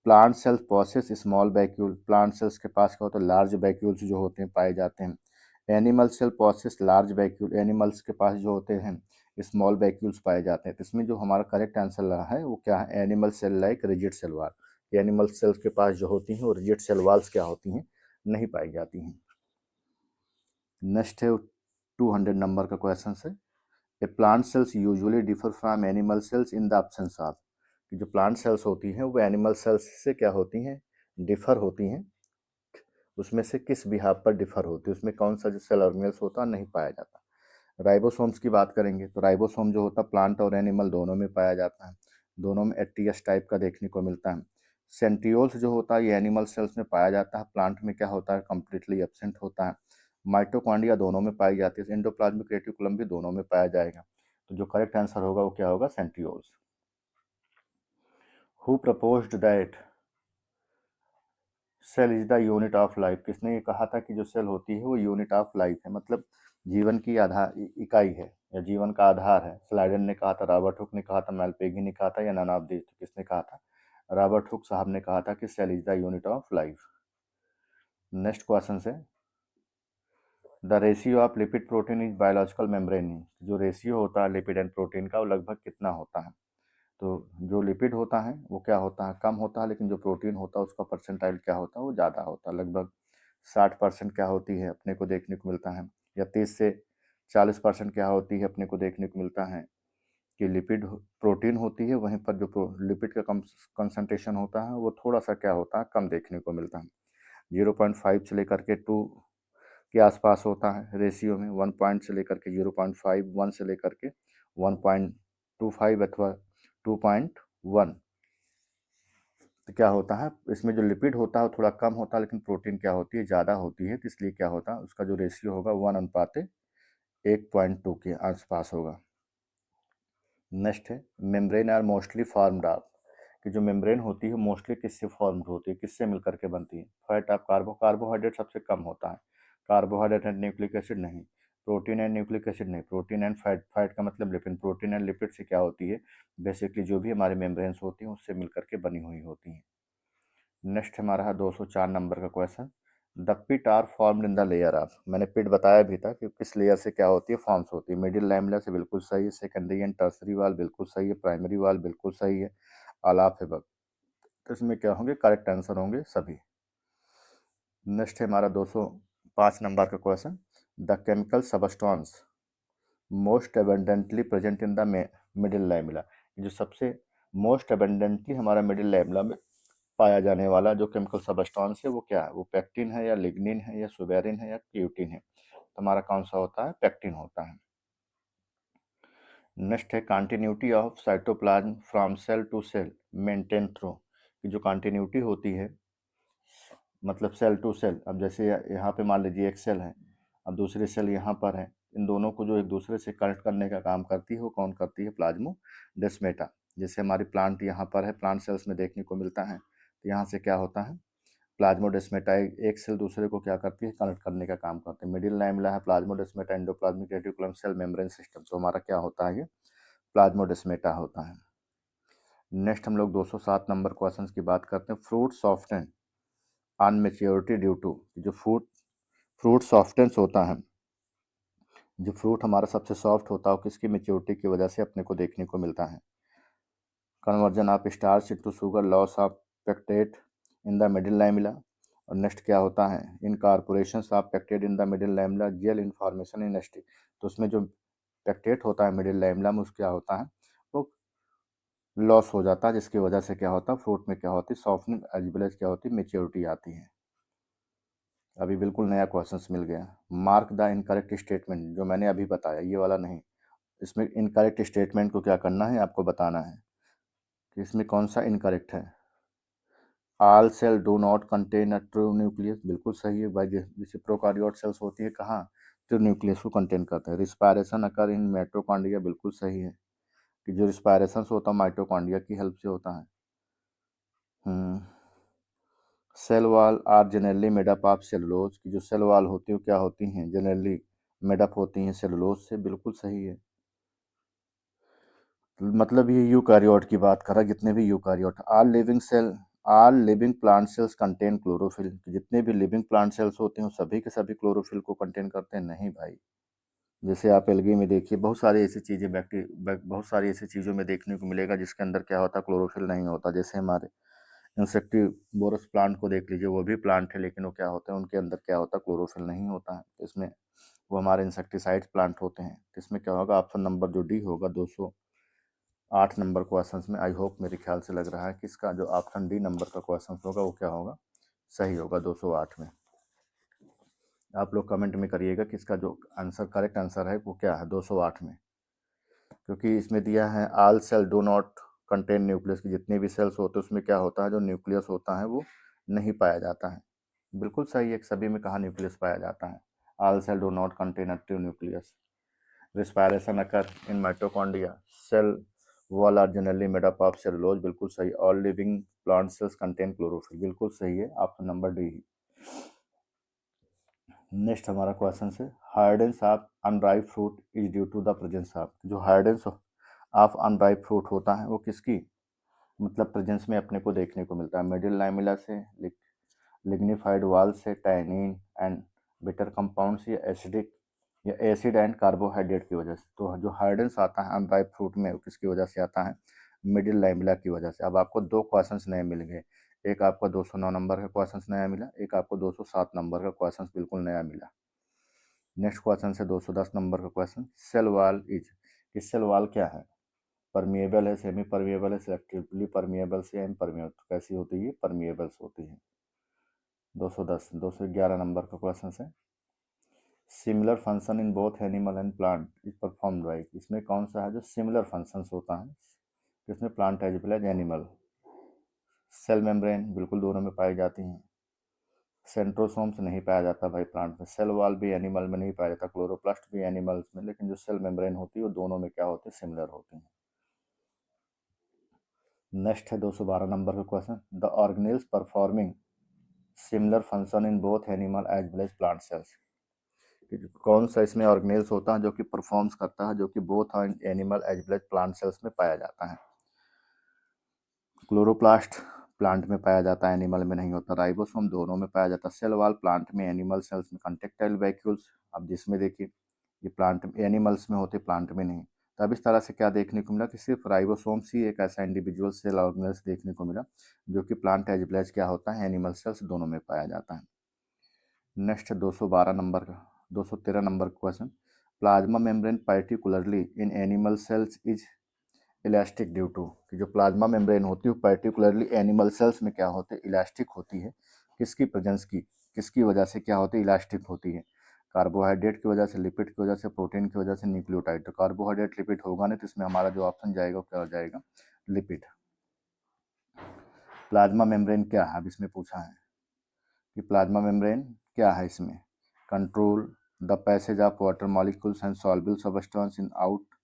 Plant sales process small vacuole, plant cells के पास क्या होता है, लार्ज वैक्यूल्स जो होते हैं पाए जाते हैं। Animal cell process large vacuole, animals के पास जो होते हैं स्मॉल वैक्यूल्स पाए जाते हैं। तो इसमें जो हमारा करेक्ट आंसर रहा है वो क्या है, animal cell like rigid cell wall. Animal cells के पास जो होती हैं वो रिजिड सेल वॉल्स क्या होती हैं, नहीं पाई जाती हैं। नेक्स्ट है 200 नंबर का क्वेश्चन है। A plant cells usually differ from animal cells in the absence of, कि जो प्लांट सेल्स होती हैं वो एनिमल सेल्स से क्या होती हैं, डिफर होती हैं। उसमें से किस बिहाफ पर डिफर होती है, उसमें कौन सा जो सेल ऑर्गेनेल्स होता है नहीं पाया जाता। राइबोसोम्स की बात करेंगे तो राइबोसोम जो होता है प्लांट और एनिमल दोनों में पाया जाता है, दोनों में एटीएस टाइप का देखने को मिलता है। सेंट्रियोल्स जो होता है ये एनिमल सेल्स में पाया जाता है, प्लांट में क्या होता है, कंप्लीटली एब्सेंट होता है। माइटोकॉन्ड्रिया दोनों में पाई जाती है, एंडोप्लाज्मिक रेटिकुलम भी दोनों में पाया जाएगा। तो जो करेक्ट आंसर होगा वो क्या होगा, centrioles. Who proposed that cell is the unit of life, किसने ये कहा था कि जो सेल होती है वो यूनिट ऑफ लाइफ है, मतलब जीवन की आधार इकाई है या जीवन का आधार है। स्लाइडन ने कहा था, रॉबर्ट हुक ने कहा था, मेलपेगी ने कहा था, या नन ऑफ दिस। किसने कहा था, रॉबर्ट हुक साहब ने कहा था कि cell is the unit of life. Next question है the ratio of lipid protein is biological membrane, जो रेशियो होता है लिपिड एंड प्रोटीन का वो लगभग कितना होता है। तो जो लिपिड होता है वो क्या होता है, कम होता है, लेकिन जो प्रोटीन होता है उसका परसेंटाइल क्या होता है, वो ज़्यादा होता है। लगभग 60% क्या होती है अपने को देखने को मिलता है, या 30 से 40% क्या होती है अपने को देखने को मिलता है कि लिपिड प्रोटीन होती है। वहीं पर जो लिपिड का कम कंसंट्रेशन होता है वो थोड़ा सा क्या होता है, कम देखने को मिलता है। 0.5 से लेकर के 2 के आसपास होता है रेशियो में। 1 पॉइंट से लेकर के 0.5, 1 से लेकर के 1.25 अथवा 2.1। तो क्या होता है, इसमें जो लिपिड होता है वो थोड़ा कम होता है, लेकिन प्रोटीन क्या होती है, ज़्यादा होती है। तो इसलिए क्या होता है, उसका जो रेशियो होगा 1:1.2 के आसपास होगा। नेक्स्ट है membrane are mostly formed of, कि जो मेम्ब्रेन होती है मोस्टली किससे फॉर्म्ड होती है, किससे मिलकर के बनती है। फैट ऑफ कार्बोहाइड्रेट सबसे कम होता है। कार्बोहाइड्रेट एंड न्यूक्लिक एसिड नहीं। प्रोटीन एंड न्यूक्लिक एसिड नहीं। प्रोटीन एंड फैट, फैट का मतलब लिपिड। प्रोटीन एंड लिपिड से क्या होती है, बेसिकली जो भी हमारे मेम्ब्रेन्स होती हैं उससे मिलकर के बनी हुई होती हैं। नेक्स्ट हमारा है 204 नंबर का question. The pit are formed in the layer of, मैंने पिट बताया भी था कि किस लेयर से क्या होती है, फॉर्म्स होती है। मिडिल लैमेला से बिल्कुल सही है। सेकेंडरी एंड टर्सरी वाल बिल्कुल सही है। प्राइमरी वाल बिल्कुल सही है। आलाफ है बग। तो इसमें क्या होंगे, करेक्ट आंसर होंगे सभी। नेक्स्ट है हमारा 205 नंबर का question. The chemical substance most abundantly present in the middle lamella, जो सबसे मोस्ट एबेंडेंटली हमारा मिडिल लैमेला में पाया जाने वाला जो केमिकल सबस्टांस है वो क्या है, वो पेक्टिन है या लिग्निन है या सुबेरिन है या क्यूटिन है। तो हमारा कौन सा होता है, पेक्टिन होता है। नेक्स्ट है continuity of cytoplasm from cell to cell maintain through, कि जो कंटिन्यूटी होती है मतलब सेल टू सेल, अब जैसे यहाँ पे मान लीजिए एक सेल है, अब दूसरी सेल यहाँ पर है, इन दोनों को जो एक दूसरे से कनेक्ट करने का काम करती है वो कौन करती है, प्लाज्मोडेस्माटा। जैसे हमारी प्लांट यहाँ पर है, प्लांट सेल्स में देखने को मिलता है, तो यहाँ से क्या होता है, प्लाज्मोडेस्माटा एक सेल दूसरे को क्या करती है, कनेक्ट करने का काम करते हैं। मिडिल लैमेला है plasmodesmata endoplasmic reticulum cell membrane system, तो हमारा क्या होता है, ये प्लाज्मोडेस्माटा होता है। नेक्स्ट हम लोग 207 नंबर क्वेश्चन की बात करते हैं। Fruit soften on maturity due to, जो फ्रूट सॉफ्टेंस होता है, जो फ्रूट हमारा सबसे सॉफ्ट होता है वो किसकी मेच्योरिटी की वजह से अपने को देखने को मिलता है। Conversion of starch into sugar, loss of pectate in the middle lamella. और नेक्स्ट क्या होता है, incorporation of pectate in the middle lamella, gel information in ST. तो उसमें जो पेक्टेट होता है मिडिल लैमेला में, उसका क्या होता है, वो लॉस हो जाता है, जिसकी वजह से क्या होता है, फ्रूट में क्या होती है, सॉफ्टनिंग एज वेल एज क्या होती है, मेच्योरिटी आती है। अभी बिल्कुल नया क्वेश्चन मिल गया। मार्क द इनकरेक्ट स्टेटमेंट, जो मैंने अभी बताया ये वाला नहीं, इसमें इनकरेक्ट स्टेटमेंट को क्या करना है, आपको बताना है कि इसमें कौन सा इनकरेक्ट है। All cell do not contain a true nucleus, बिल्कुल सही है भाई। जैसे प्रोकारियोट सेल्स होती है कहाँ, ट्रू न्यूक्लियस को कंटेन करता है। रिस्पायरेशन अकर इन माइटोकॉन्ड्रिया, बिल्कुल सही है कि जो रिस्पायरेशन होता है माइटोकॉन्ड्रिया की हेल्प से होता है। Cell wall are generally made up of cellulose, की जो सेल वॉल होती है क्या होती हैं, जनरली मेडअप होती हैं सेलुलोज से, बिल्कुल सही है। मतलब ये यूकारियोट की बात कर रहा है, जितने भी eukaryote, all living plant cells contain chlorophyll, जितने भी लिविंग प्लांट सेल्स होते हैं सभी के सभी क्लोरोफिल को कंटेन करते हैं, नहीं भाई। जैसे आप एल्गी में देखिए, बहुत सारी ऐसी चीज़ें बहुत सारी ऐसी चीज़ों में देखने को मिलेगा जिसके अंदर क्या होता है, क्लोरोफिल नहीं होता। जैसे हमारे इंसेक्टिवोरस प्लांट को देख लीजिए, वो भी प्लांट है लेकिन वो क्या होता है, उनके अंदर क्या होता है, क्लोरोफिल नहीं होता है। तो इसमें वो हमारे इंसेक्टिसाइड प्लांट होते हैं। तो इसमें क्या होगा, ऑप्शन नंबर जो डी होगा 208 नंबर क्वेश्चन में, आई होप मेरे ख्याल से लग रहा है कि इसका जो ऑप्शन डी नंबर का क्वेश्चन होगा वो क्या होगा, सही होगा 208 में। आप लोग कमेंट में करिएगा कि इसका जो आंसर करेक्ट आंसर है वो क्या है 208 में, क्योंकि इसमें दिया है all cell do not contain nucleus, की जितने भी सेल्स होते हैं उसमें क्या होता है, जो न्यूक्लियस होता है वो नहीं पाया जाता है। बिल्कुल सही है, सभी में कहाँ न्यूक्लियस पाया जाता है। All cell do not contain active nucleus. Respiration occur in mitochondria, cell wall are generally made up of cellulose, बिल्कुल सही। ऑल लिविंग प्लांट सेल्स कंटेन क्लोरोफिल, बिल्कुल सही है, ऑप्शन नंबर डी ही। नेक्स्ट हमारा क्वेश्चन है, hardness of unripe fruit is due to the presence of, जो हार्डेंस ऑफ अनराइप फ्रूट होता है वो किसकी मतलब प्रेजेंस में अपने को देखने को मिलता है। मिडिल लैमेला से, लिग्निफाइड वाल से, टैनिन एंड बिटर कंपाउंड्स, या एसिडिक या एसिड एंड कार्बोहाइड्रेट की वजह से। तो जो हार्डेंस आता है अनराइप फ्रूट में वो किसकी वजह से आता है, मिडिल लैमेला की वजह से। अब आपको 2 क्वेश्चंस नए मिल गए, एक आपका 209 नंबर का क्वेश्चंस नया मिला, एक आपको 207 नंबर का क्वेश्चंस बिल्कुल नया मिला। नेक्स्ट क्वेश्चन है 210 नंबर का क्वेश्चन, सेल वॉल इज, कि सेल वॉल क्या है? परमिएबल है, सेमी परमिएबल है, सिलेक्टिवली परमिएबल से इम्परमिएबल, तो कैसी होती है? परमिएबल्स होती है। 211 नंबर का क्वेश्चन है, similar function in both animal and plant is performed by, इसमें कौन सा है जो सिमिलर फंक्शंस होता है जिसमें plant as well as animal? Cell membrane बिल्कुल दोनों में पाई जाती हैं। सेंट्रोसोम्स नहीं पाया जाता भाई प्लांट में। सेल वॉल भी एनिमल में नहीं पाया जाता, क्लोरोप्लास्ट भी एनिमल्स में, लेकिन जो सेल मेम्ब्रेन होती है वो दोनों में क्या होते हैं? सिमिलर होती हैं। नेक्स्ट है 212 नंबर का question, the organelles performing similar function in both animal as well as plant cells, कौन सा इसमें ऑर्गेनेल्स होता है जो कि परफॉर्म्स करता है, जो कि both animal as well as plant cells में पाया जाता है? क्लोरोप्लास्ट प्लांट में पाया जाता है, एनिमल में नहीं होता। राइबोसोम दोनों में पाया जाता है। सेल वॉल प्लांट में, एनिमल सेल्स में। कॉन्टेक्टाइल वैक्यूल्स, अब जिसमें देखिए ये प्लांट एनिमल्स में होते, प्लांट में नहीं। तो अब इस तरह से क्या देखने को मिला कि सिर्फ राइबोसोम्स ही एक ऐसा इंडिविजुअल सेल ऑर्गेनेल्स देखने को मिला जो कि प्लांट एज वेल एज क्या होता है? एनिमल सेल्स दोनों में पाया जाता है। नेक्स्ट 212 नंबर का 213 number question, plasma membrane particularly in animal cells is elastic due to, कि जो प्लाज्मा मेम्ब्रेन होती है पर्टिकुलरली एनिमल सेल्स में क्या होते हैं? इलास्टिक होती है। किसकी प्रेजेंस की, किसकी वजह से क्या होती है? इलास्टिक होती है। कार्बोहाइड्रेट की वजह से, लिपिड की वजह से, प्रोटीन की वजह से, न्यूक्लियोटाइड। तो कार्बोहाइड्रेट लिपिड होगा नहीं, तो इसमें हमारा जो ऑप्शन जाएगा क्या हो जाएगा? लिपिड। प्लाज्मा मेम्ब्रेन क्या है, अब इसमें पूछा है कि प्लाज्मा मेम्ब्रेन क्या है इसमें? Control the passage of water molecules and soluble substance in out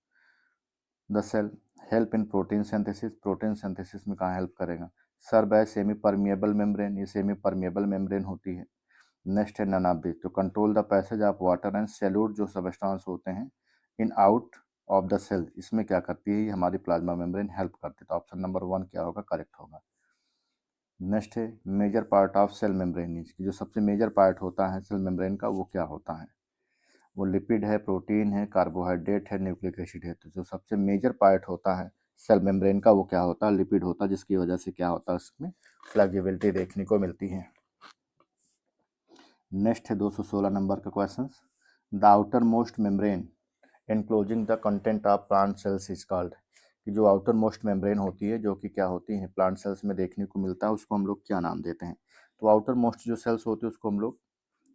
the cell, help in protein synthesis, protein synthesis में कहाँ हेल्प करेगा? Serve as semi permeable membrane, ये सेमी परमिएबल मेम्ब्रेन होती है। नेक्स्ट है ननाबे, तो control the passage of water and solute जो सब्सटेंस होते हैं in out of the cell, इसमें क्या करती है? ये हमारी प्लाज्मा मेम्ब्रेन हेल्प करती है। तो ऑप्शन नंबर 1 क्या होगा? करेक्ट होगा। नेक्स्ट है major part of cell membrane, जो सबसे मेजर पार्ट होता है सेल मेम्ब्रेन का वो क्या होता है? वो लिपिड है, प्रोटीन है, कार्बोहाइड्रेट है, न्यूक्लिक एसिड है। तो जो सबसे मेजर पार्ट होता है सेल मेम्ब्रेन का वो क्या होता है? लिपिड होता है, जिसकी वजह से क्या होता है? उसमें फ्लेक्सिबिलिटी देखने को मिलती है। नेक्स्ट है 216 नंबर का question, the outer most membrane enclosing the content of plant cells is called, कि जो आउटर मोस्ट मेम्ब्रेन होती है जो कि क्या होती है? प्लांट सेल्स में देखने को मिलता है, उसको हम लोग क्या नाम देते हैं? तो आउटर मोस्ट जो सेल्स होती है उसको हम लोग,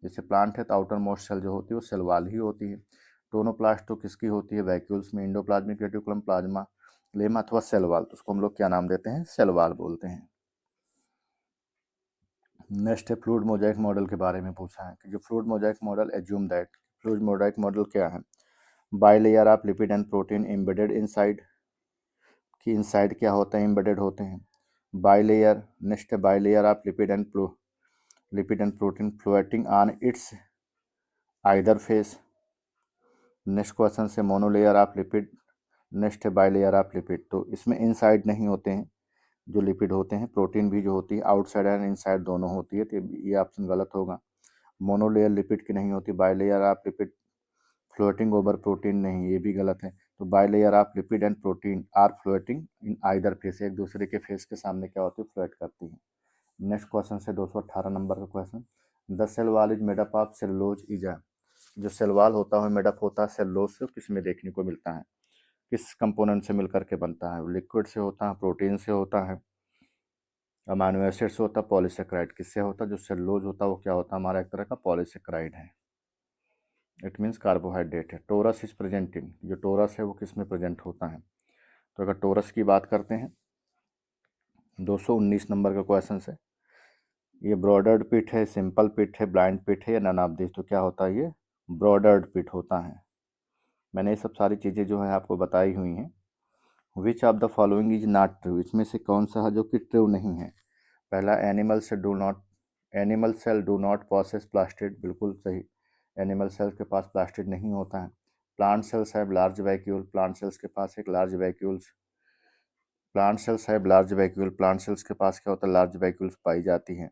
जैसे प्लांट है तो आउटर मोस्ट सेल जो होती है वो सेल वॉल ही होती है। टोनोप्लास्ट तो किसकी होती है? वैक्यूल्स में। एंडोप्लाज्मिक रेटिकुलम, प्लाज्मा लेमा अथवा सेल वॉल, तो उसको हम लोग क्या नाम देते हैं? सेल वॉल बोलते हैं। नेक्स्ट है फ्लूइड मोजाइक मॉडल के बारे में पूछा है कि जो fluid mosaic model assume that, fluid mosaic model क्या है? Bilayer of lipid and protein embedded inside, कि इनसाइड क्या होते हैं? एम्बेडेड होते हैं। बाइलेयर, नेक्स्ट है bilayer of lipid and protein floating on it's either face. Next question से मोनोलेयर ऑफ लिपिड, नेक्स्ट है बाइलेयर ऑफ लिपिड। तो इसमें इनसाइड नहीं होते हैं जो लिपिड होते हैं, प्रोटीन भी जो होती है आउटसाइड एंड इनसाइड दोनों होती है, तो ये ऑप्शन गलत होगा। मोनोलेयर लिपिड की नहीं होती। Bilayer of lipid floating over protein नहीं, ये भी गलत है। तो bilayer of lipid and protein are floating in either face, एक दूसरे के फेस के सामने क्या होती है? फ्लोट करती है। नेक्स्ट क्वेश्चन से 218 नंबर का question, the cell wall is made up of cellulose is a, जो सेल वॉल होता है मेडअप होता है सेलुलोज से, किस में देखने को मिलता है? किस कंपोनेंट से मिलकर के बनता है? लिक्विड से होता है, प्रोटीन से होता है, अमाइनो एसिड से होता है, पॉलीसेक्राइड किससे होता है? जो सेलुलोज होता है वो क्या होता है? हमारा एक तरह का पॉलीसेक्राइड है, इट मीन्स कार्बोहाइड्रेट है। टोरस इज प्रेजेंट इन, जो टोरस है वो किस में प्रेजेंट होता है? तो अगर टोरस की बात करते हैं 219 नंबर का क्वेश्चन है, ये ब्रॉडर्ड पिट है, सिंपल पिट है, ब्लाइंड पिट है या नन ऑफ दिस? तो क्या होता है? ये ब्रॉडर्ड पिट होता है। मैंने ये सब सारी चीज़ें जो है आपको बताई हुई हैं। विच of the following is not true, इसमें से कौन सा है जो कि ट्रू नहीं है? पहला, animal cell do not possess plastid, बिल्कुल सही। एनिमल सेल के पास प्लास्टिड नहीं होता है। Plant cells have large vacuole, plant cells के पास एक large vacuoles, plant cells have large vacuole, plant cells के पास क्या होता है? लार्ज वैक्यूल्स पाई जाती हैं,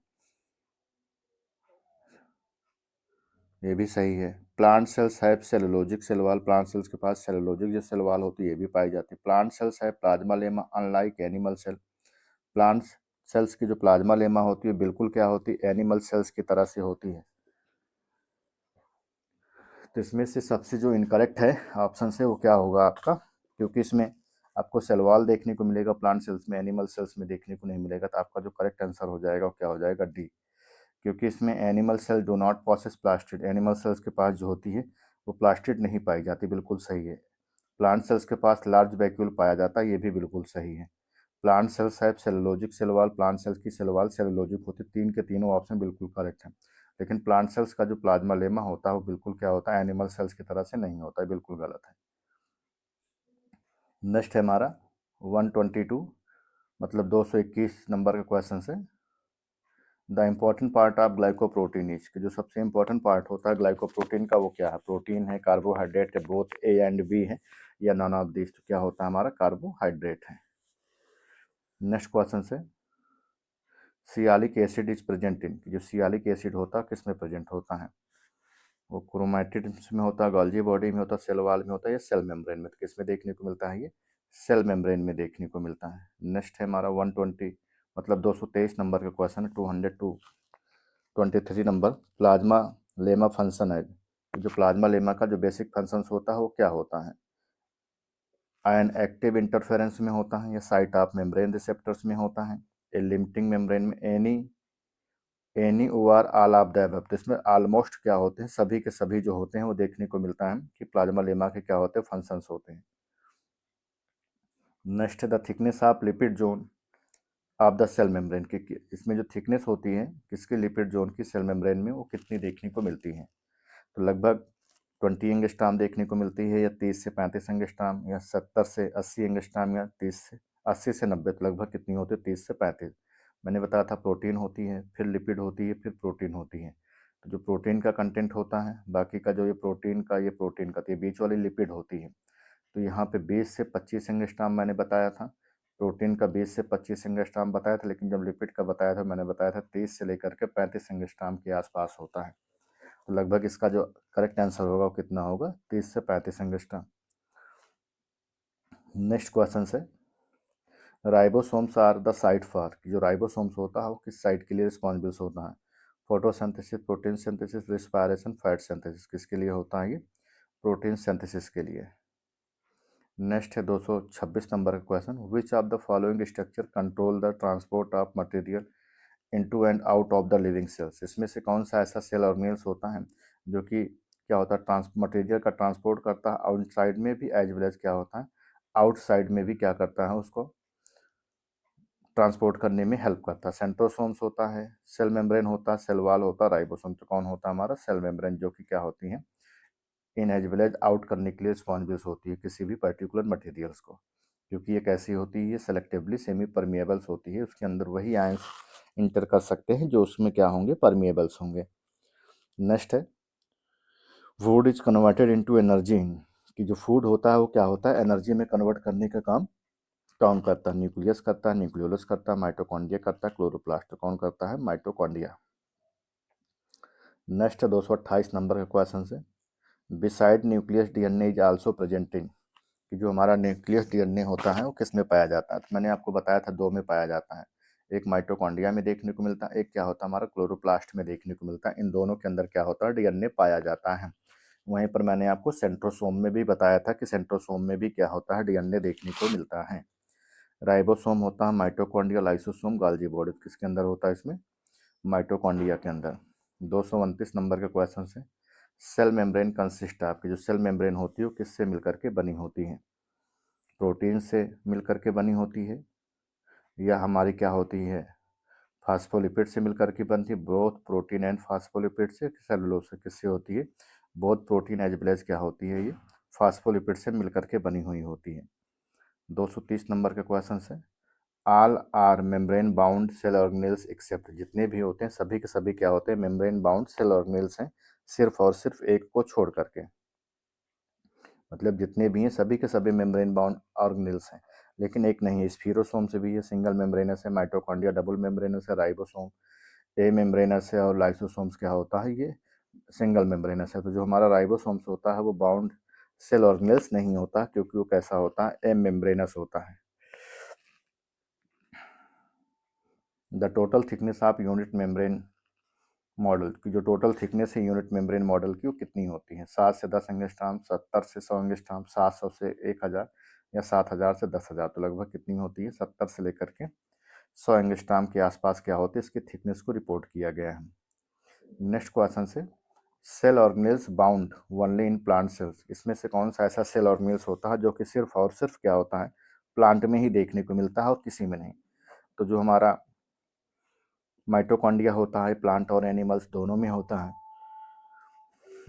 ये भी सही है। Plant cells have cellulosic cell wall, plant cells के पास सेलुलोजिक जो सेल वॉल होती है ये भी पाई जाती है। प्लांट सेल्स है plasma lemma unlike animal cell, plant cells की जो प्लाज्मा लेमा होती है बिल्कुल क्या होती है, एनिमल सेल्स की तरह से होती है। तो इसमें से सबसे जो इनकरेक्ट है ऑप्शन से वो क्या होगा आपका, क्योंकि इसमें आपको सेल वॉल देखने को मिलेगा प्लांट सेल्स में, एनिमल सेल्स में देखने को नहीं मिलेगा, तो आपका जो करेक्ट आंसर हो जाएगा वो क्या हो जाएगा, डी। क्योंकि इसमें animal cell do not possess plastid, animal cells के पास जो होती है वो प्लास्टिड नहीं पाई जाती, बिल्कुल सही है। प्लांट सेल्स के पास लार्ज वैक्यूल पाया जाता है, ये भी बिल्कुल सही है। प्लांट सेल्स है cellulosic cell wall, plant cells की सेल वॉल सेलुलोजिक होती है, तीन के तीनों ऑप्शन बिल्कुल करेक्ट है। लेकिन प्लांट सेल्स का जो प्लाज्मा लेमा होता है वो बिल्कुल क्या होता है, एनिमल सेल्स की तरह से नहीं होता है, बिल्कुल गलत है। नेक्स्ट है हमारा 122, मतलब 221 नंबर का क्वेश्चन है। The important part of glycoprotein is, कि जो सबसे इम्पोर्टेंट पार्ट होता है ग्लाइकोप्रोटीन का वो क्या है, प्रोटीन है, कार्बोहाइड्रेट है, बोथ ए एंड बी है, या नॉन ऑफ दिस, तो क्या होता है हमारा कार्बोहाइड्रेट है। नेक्स्ट क्वेश्चन से, sialic acid is present in, जो सियालिक एसिड होता है किसमें प्रेजेंट होता है, वो क्रोमैटिड्स में होता है, गोल्जी बॉडी में होता है, सेल वॉल में होता है, या सेल मेम्ब्रेन में, तो किसमें देखने को मिलता है, ये सेल मेम्ब्रेन में देखने को मिलता है। नेक्स्ट है हमारा 120, मतलब 223 नंबर का क्वेश्चन है, 223 नंबर, प्लाज्मा लेमा फंक्शन है, जो प्लाज्मा लेमा का जो बेसिक फंक्शन होता है वो क्या होता है, आयन एक्टिव इंटरफेरेंस में होता है, या साइट ऑफ मेम्ब्रेन रिसेप्टर्स में होता है, ए लिमिटिंग मेम्ब्रेन में, any over all of the above, तो इसमें ऑलमोस्ट क्या होते हैं, सभी के सभी जो होते हैं वो देखने को मिलता है कि प्लाज्मा लेमा के क्या होते हैं, फंक्शंस होते हैं। Next the thickness of lipid zone of the cell membrane की, इसमें जो थिकनेस होती है किसके लिपिड जोन की सेल मेम्ब्रेन में, वो कितनी देखने को मिलती है, तो लगभग 20 एंगस्ट्राम देखने को मिलती है, या 30 से 35 एंगस्ट्राम, या 70 से 80 एंगस्ट्राम, या 30 से 80 से 90, तो लगभग कितनी होती है, 30 से 35। मैंने बताया था प्रोटीन होती है, फिर लिपिड होती है, फिर प्रोटीन होती है। तो जो प्रोटीन का कंटेंट होता है, बाकी का जो ये प्रोटीन का, तो ये बीच वाली लिपिड होती है। तो यहाँ पे 20 से 25 एंगस्ट्राम मैंने बताया था, प्रोटीन का 20 से 25 एंगस्ट्राम बताया था, लेकिन जब लिपिड का बताया था मैंने बताया था 30 से लेकर के 35 एंगस्ट्राम के आसपास होता है। तो लगभग इसका जो करेक्ट आंसर होगा वो कितना होगा, 30 से 35 एंगस्ट्राम। नेक्स्ट क्वेश्चन है, ribosomes are the site for, जो राइबोसोम्स होता है वो किस साइट के लिए रिस्पॉन्सिबल होता है, photosynthesis, protein synthesis, respiration, fat synthesis, किसके लिए होता है ये, प्रोटीन सिंथेसिस के लिए। नेक्स्ट है 226 नंबर का question, which of the following structure control the transport of material into and out of the living cells, इसमें से कौन सा ऐसा सेल ऑर्गेनेल्स होता है जो कि क्या होता है, मटेरियल का ट्रांसपोर्ट करता है आउटसाइड में भी, एज वेल एज क्या होता है, आउटसाइड में भी क्या करता है, उसको ट्रांसपोर्ट करने में हेल्प करता है। सेंट्रोसोम्स होता है, सेल मेम्ब्रेन होता है, सेल वॉल होता है, राइबोसोम, तो कौन होता है हमारा सेल मेम्ब्रेन, जो कि क्या होती है, इन एज वेल एज आउट करने के लिए रिस्पॉन्सिबल होती है किसी भी पर्टिकुलर मटेरियल्स को, क्योंकि ये कैसी होती है, ये सेलेक्टिवली सेमी परमिएबल्स होती है, उसके अंदर वही आयंस इंटर कर सकते हैं जो उसमें क्या होंगे, परमिएबल्स होंगे। नेक्स्ट है, food is converted into energy, कि जो फूड होता है वो क्या होता है, एनर्जी में कन्वर्ट करने का काम कौन करता है, न्यूक्लियस करता है, न्यूक्लियोलस करता है, माइटोकॉन्ड्रिया करता है, क्लोरोप्लास्ट, कौन करता है, माइटोकॉन्ड्रिया। नेक्स्ट है 228 नंबर का क्वेश्चन है, beside nucleus DNA is also present in, कि जो हमारा न्यूक्लियस डीएनए होता है वो किस में पाया जाता है, तो मैंने आपको बताया था दो में पाया जाता है, एक माइटोकॉन्ड्रिया में देखने को मिलता है, एक क्या होता है हमारा क्लोरोप्लास्ट में देखने को मिलता है, इन दोनों के अंदर क्या होता है, डीएनए पाया जाता है। वहीं पर मैंने आपको सेंट्रोसोम में भी बताया था कि सेंट्रोसोम में भी क्या होता है, डीएनए देखने को मिलता है। राइबोसोम होता है माइटोकॉन्ड्रिया, लाइसोसोम गोल्जी बॉडी, किसके अंदर होता है, इसमें माइटोकॉन्ड्रिया के अंदर। 229 नंबर का क्वेश्चन है, सेल मेम्ब्रेन कंसिस्ट ऑफ, की जो सेल मेम्ब्रेन होती है वो किससे मिलकर के बनी होती है, प्रोटीन से मिलकर के बनी होती है, या हमारी क्या होती है, फास्फोलिपिड से मिलकर के बनती है, बोथ प्रोटीन एंड फास्फोलिपिड से, सेलुलोज से किससे होती है, both protein as well as क्या होती है, ये फास्फोलिपिड से मिलकर के बनी हुई होती है। 230 नंबर का क्वेश्चन है, all are membrane bound cell organelles except, जितने भी होते हैं सभी के सभी क्या होते हैं, मेम्ब्रेन बाउंड सेल ऑर्गेनेल्स हैं, सिर्फ और सिर्फ एक को छोड़ करके, मतलब जितने भी हैं सभी के सभी मेम्ब्रेन बाउंड ऑर्गेनेल्स हैं, लेकिन एक नहीं है, स्फीरोसोम से भी है, सिंगल मेम्ब्रेनस है, माइटोकॉन्ड्रिया डबल मेम्ब्रेनस है, राइबोसोम ए मेम्ब्रेनस है, और लाइसोसोम्स क्या होता है, ये सिंगल मेम्ब्रेनस है। तो जो हमारा राइबोसोम्स होता है वो बाउंड सेल ऑर्गेनेल्स नहीं होता, क्योंकि वो कैसा होता है, एम मेम्ब्रेनस होता है। The total thickness of unit membrane model की जो टोटल थिकनेस है यूनिट मेम्ब्रेन मॉडल की वो कितनी होती है? 7 से 10 एंगस्ट्रॉम, 70 से 100 एंगस्ट्रॉम, 700 से 1000 या 7000 से 10,000। तो लगभग कितनी होती है? 70 से लेकर के 100 एंगस्ट्रॉम के आसपास क्या होती है, इसकी थिकनेस को रिपोर्ट किया गया है। नेक्स्ट क्वेश्चन से, cell organelles bound only in plant cells, इसमें से कौन सा ऐसा सेल ऑर्गेनेल्स होता है जो कि सिर्फ और सिर्फ क्या होता है, प्लांट में ही देखने को मिलता है और किसी में नहीं? तो जो हमारा माइटोकॉन्ड्रिया होता है, प्लांट और एनिमल्स दोनों में होता है।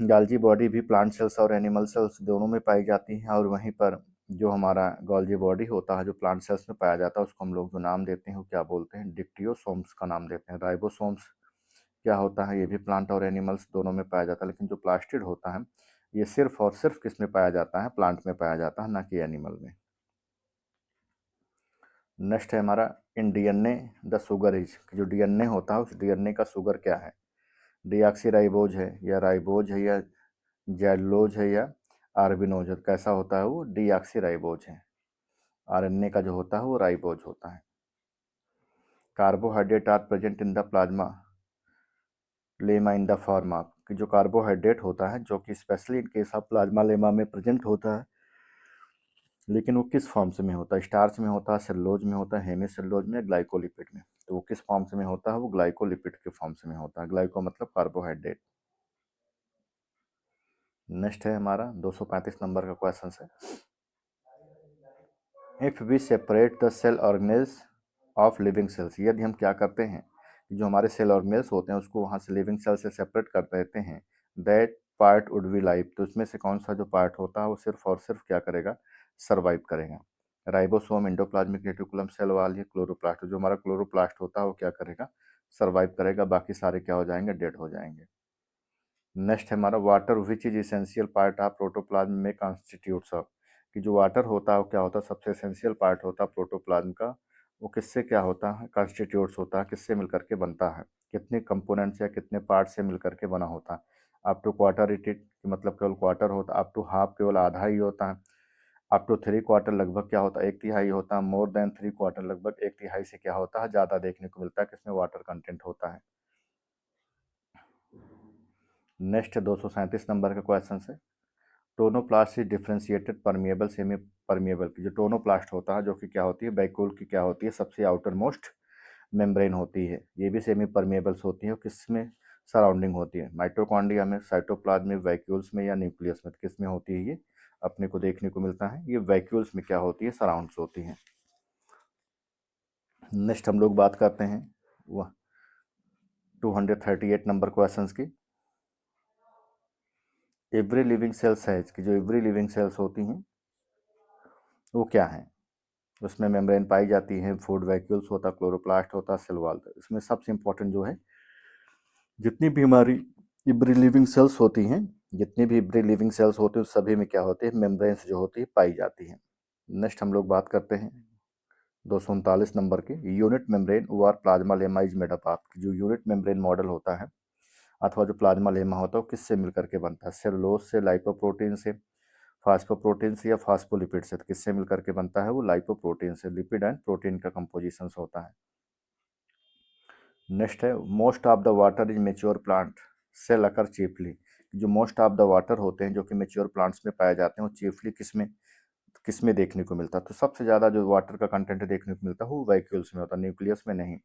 गाल्जी बॉडी भी प्लांट सेल्स और एनिमल सेल्स दोनों में पाई जाती है। और वहीं पर जो हमारा गोल्जी बॉडी होता है जो प्लांट सेल्स में पाया जाता है, उसको हम लोग जो नाम देते हैं वो क्या बोलते हैं? डिक्टियोसोम्स का नाम देते हैं। राइबोसोम्स क्या होता है, ये भी प्लांट और एनिमल्स दोनों में पाया जाता है, लेकिन जो प्लास्टिड होता है ये सिर्फ और सिर्फ किस में पाया जाता है? प्लांट में पाया जाता है, ना कि एनिमल में। नेक्स्ट है हमारा, in DNA the sugar is, जो डीएनए होता है उस डीएनए का शुगर क्या है? डीऑक्सीराइबोज है या राइबोज है या जैलोज है या आर्बिनोज है? कैसा होता है वो? डीऑक्सीराइबोज है। आरएनए का जो होता है वो राइबोज होता है। Carbohydrate are present in the plasma lemma in the form of, कि जो कार्बोहाइड्रेट होता है जो कि specially in case of plasma lemma में प्रेजेंट होता है, लेकिन वो किस फॉर्म से में होता है? स्टार्च में होता है, सेलुलोज में होता है, हेमी सेलुलोज में, ग्लाइकोलिपिड में? तो वो किस फॉर्म से में होता है? वो ग्लाइकोलिपिड के फॉर्म से में होता है। ग्लाइको मतलब कार्बोहाइड्रेट। नेक्स्ट है हमारा 235 नंबर का क्वेश्चन है, if we separate the cell organelles of living cells, यदि हम क्या करते हैं, जो हमारे सेल ऑर्गेनेल्स होते हैं उसको वहाँ से लिविंग सेल से सेपरेट कर देते हैं, that part would be life, तो उसमें से कौन सा जो पार्ट होता है वो सिर्फ और सिर्फ क्या करेगा? सर्वाइव करेगा। Ribosome, endoplasmic reticulum, cell wall या क्लोरोप्लास्ट? जो हमारा क्लोरोप्लास्ट होता है वो क्या करेगा? सर्वाइव करेगा, बाकी सारे क्या हो जाएंगे? डेड हो जाएंगे। नेक्स्ट है हमारा, water which is essential part of protoplasm में कॉन्स्टिट्यूट्स ऑफ, कि जो वाटर होता है वो क्या होता है? सबसे एसेंशियल पार्ट होता है प्रोटोप्लाज्म का। वो किससे क्या होता है? कॉन्स्टिट्यूट्स होता है, किससे मिलकर के बनता है? कितने कंपोनेंट्स या कितने पार्ट से मिलकर के बना होता है? अप टू क्वार्टर इट मतलब केवल क्वार्टर होता है, अप टू हाफ केवल आधा ही होता है, अप टू थ्री क्वार्टर लगभग क्या होता है? एक तिहाई होता है, मोर देन थ्री क्वार्टर लगभग एक तिहाई से क्या होता है? ज़्यादा देखने को मिलता है किसमें वाटर कंटेंट होता है। नेक्स्ट 237 नंबर का क्वेश्चन है, tonoplast is differentiated permeable semi permeable, की जो टोनोप्लास्ट होता है जो कि क्या होती है? वैक्यूल की क्या होती है? सबसे आउटर मोस्ट मेम्ब्रेन होती है। ये भी सेमी परमिएबल्स होती है और किसमें सराउंडिंग होती है? माइटोकॉन्ड्रिया में, साइटोप्लाज्म में, वैक्यूल्स में या न्यूक्लियस में? किस में होती है? ये अपने को देखने को मिलता है, ये वैक्यूल्स में क्या होती है? सराउंड्स होती हैं। नेक्स्ट हम लोग बात करते हैं वह 238 नंबर क्वेश्चन की, एवरी लिविंग सेल्स है, की जो एवरी लिविंग सेल्स होती हैं वो क्या है? उसमें मेम्ब्रेन पाई जाती है, फूड वैक्यूल्स होता, क्लोरोप्लास्ट होता, सेल वॉल। इसमें सबसे इंपॉर्टेंट जो है, जितनी भी हमारी इब्री लिविंग सेल्स होती हैं, जितनी भी इब्री लिविंग सेल्स होती हैं सभी में क्या होती है? मेम्ब्रेन्स जो होती है पाई जाती हैं। नेक्स्ट हम लोग बात करते हैं 239 नंबर की, यूनिट मेम्ब्रेन और plasma lemma is made up of, जो यूनिट मेम्ब्रेन मॉडल होता है अथवा जो प्लाज्मा लेमा होता है वो किससे मिलकर के बनता है? सेलुलोज से, लाइपोप्रोटीन से, फास्फोप्रोटीन से या फास्फोलिपिड से? तो किससे मिलकर के बनता है वो? लाइपोप्रोटीन से। लिपिड एंड प्रोटीन का कंपोजिशन होता है। नेक्स्ट है, most of the water is mature plant cell occur chiefly, जो मोस्ट ऑफ द वाटर होते हैं जो कि मेच्योर प्लांट्स में पाए जाते हैं वो चीफली किसमें किसमें देखने को मिलता है? तो सबसे ज़्यादा जो वाटर का कंटेंट देखने को मिलता है वो वैक्यूल्स में होता है, न्यूक्लियस में नहीं।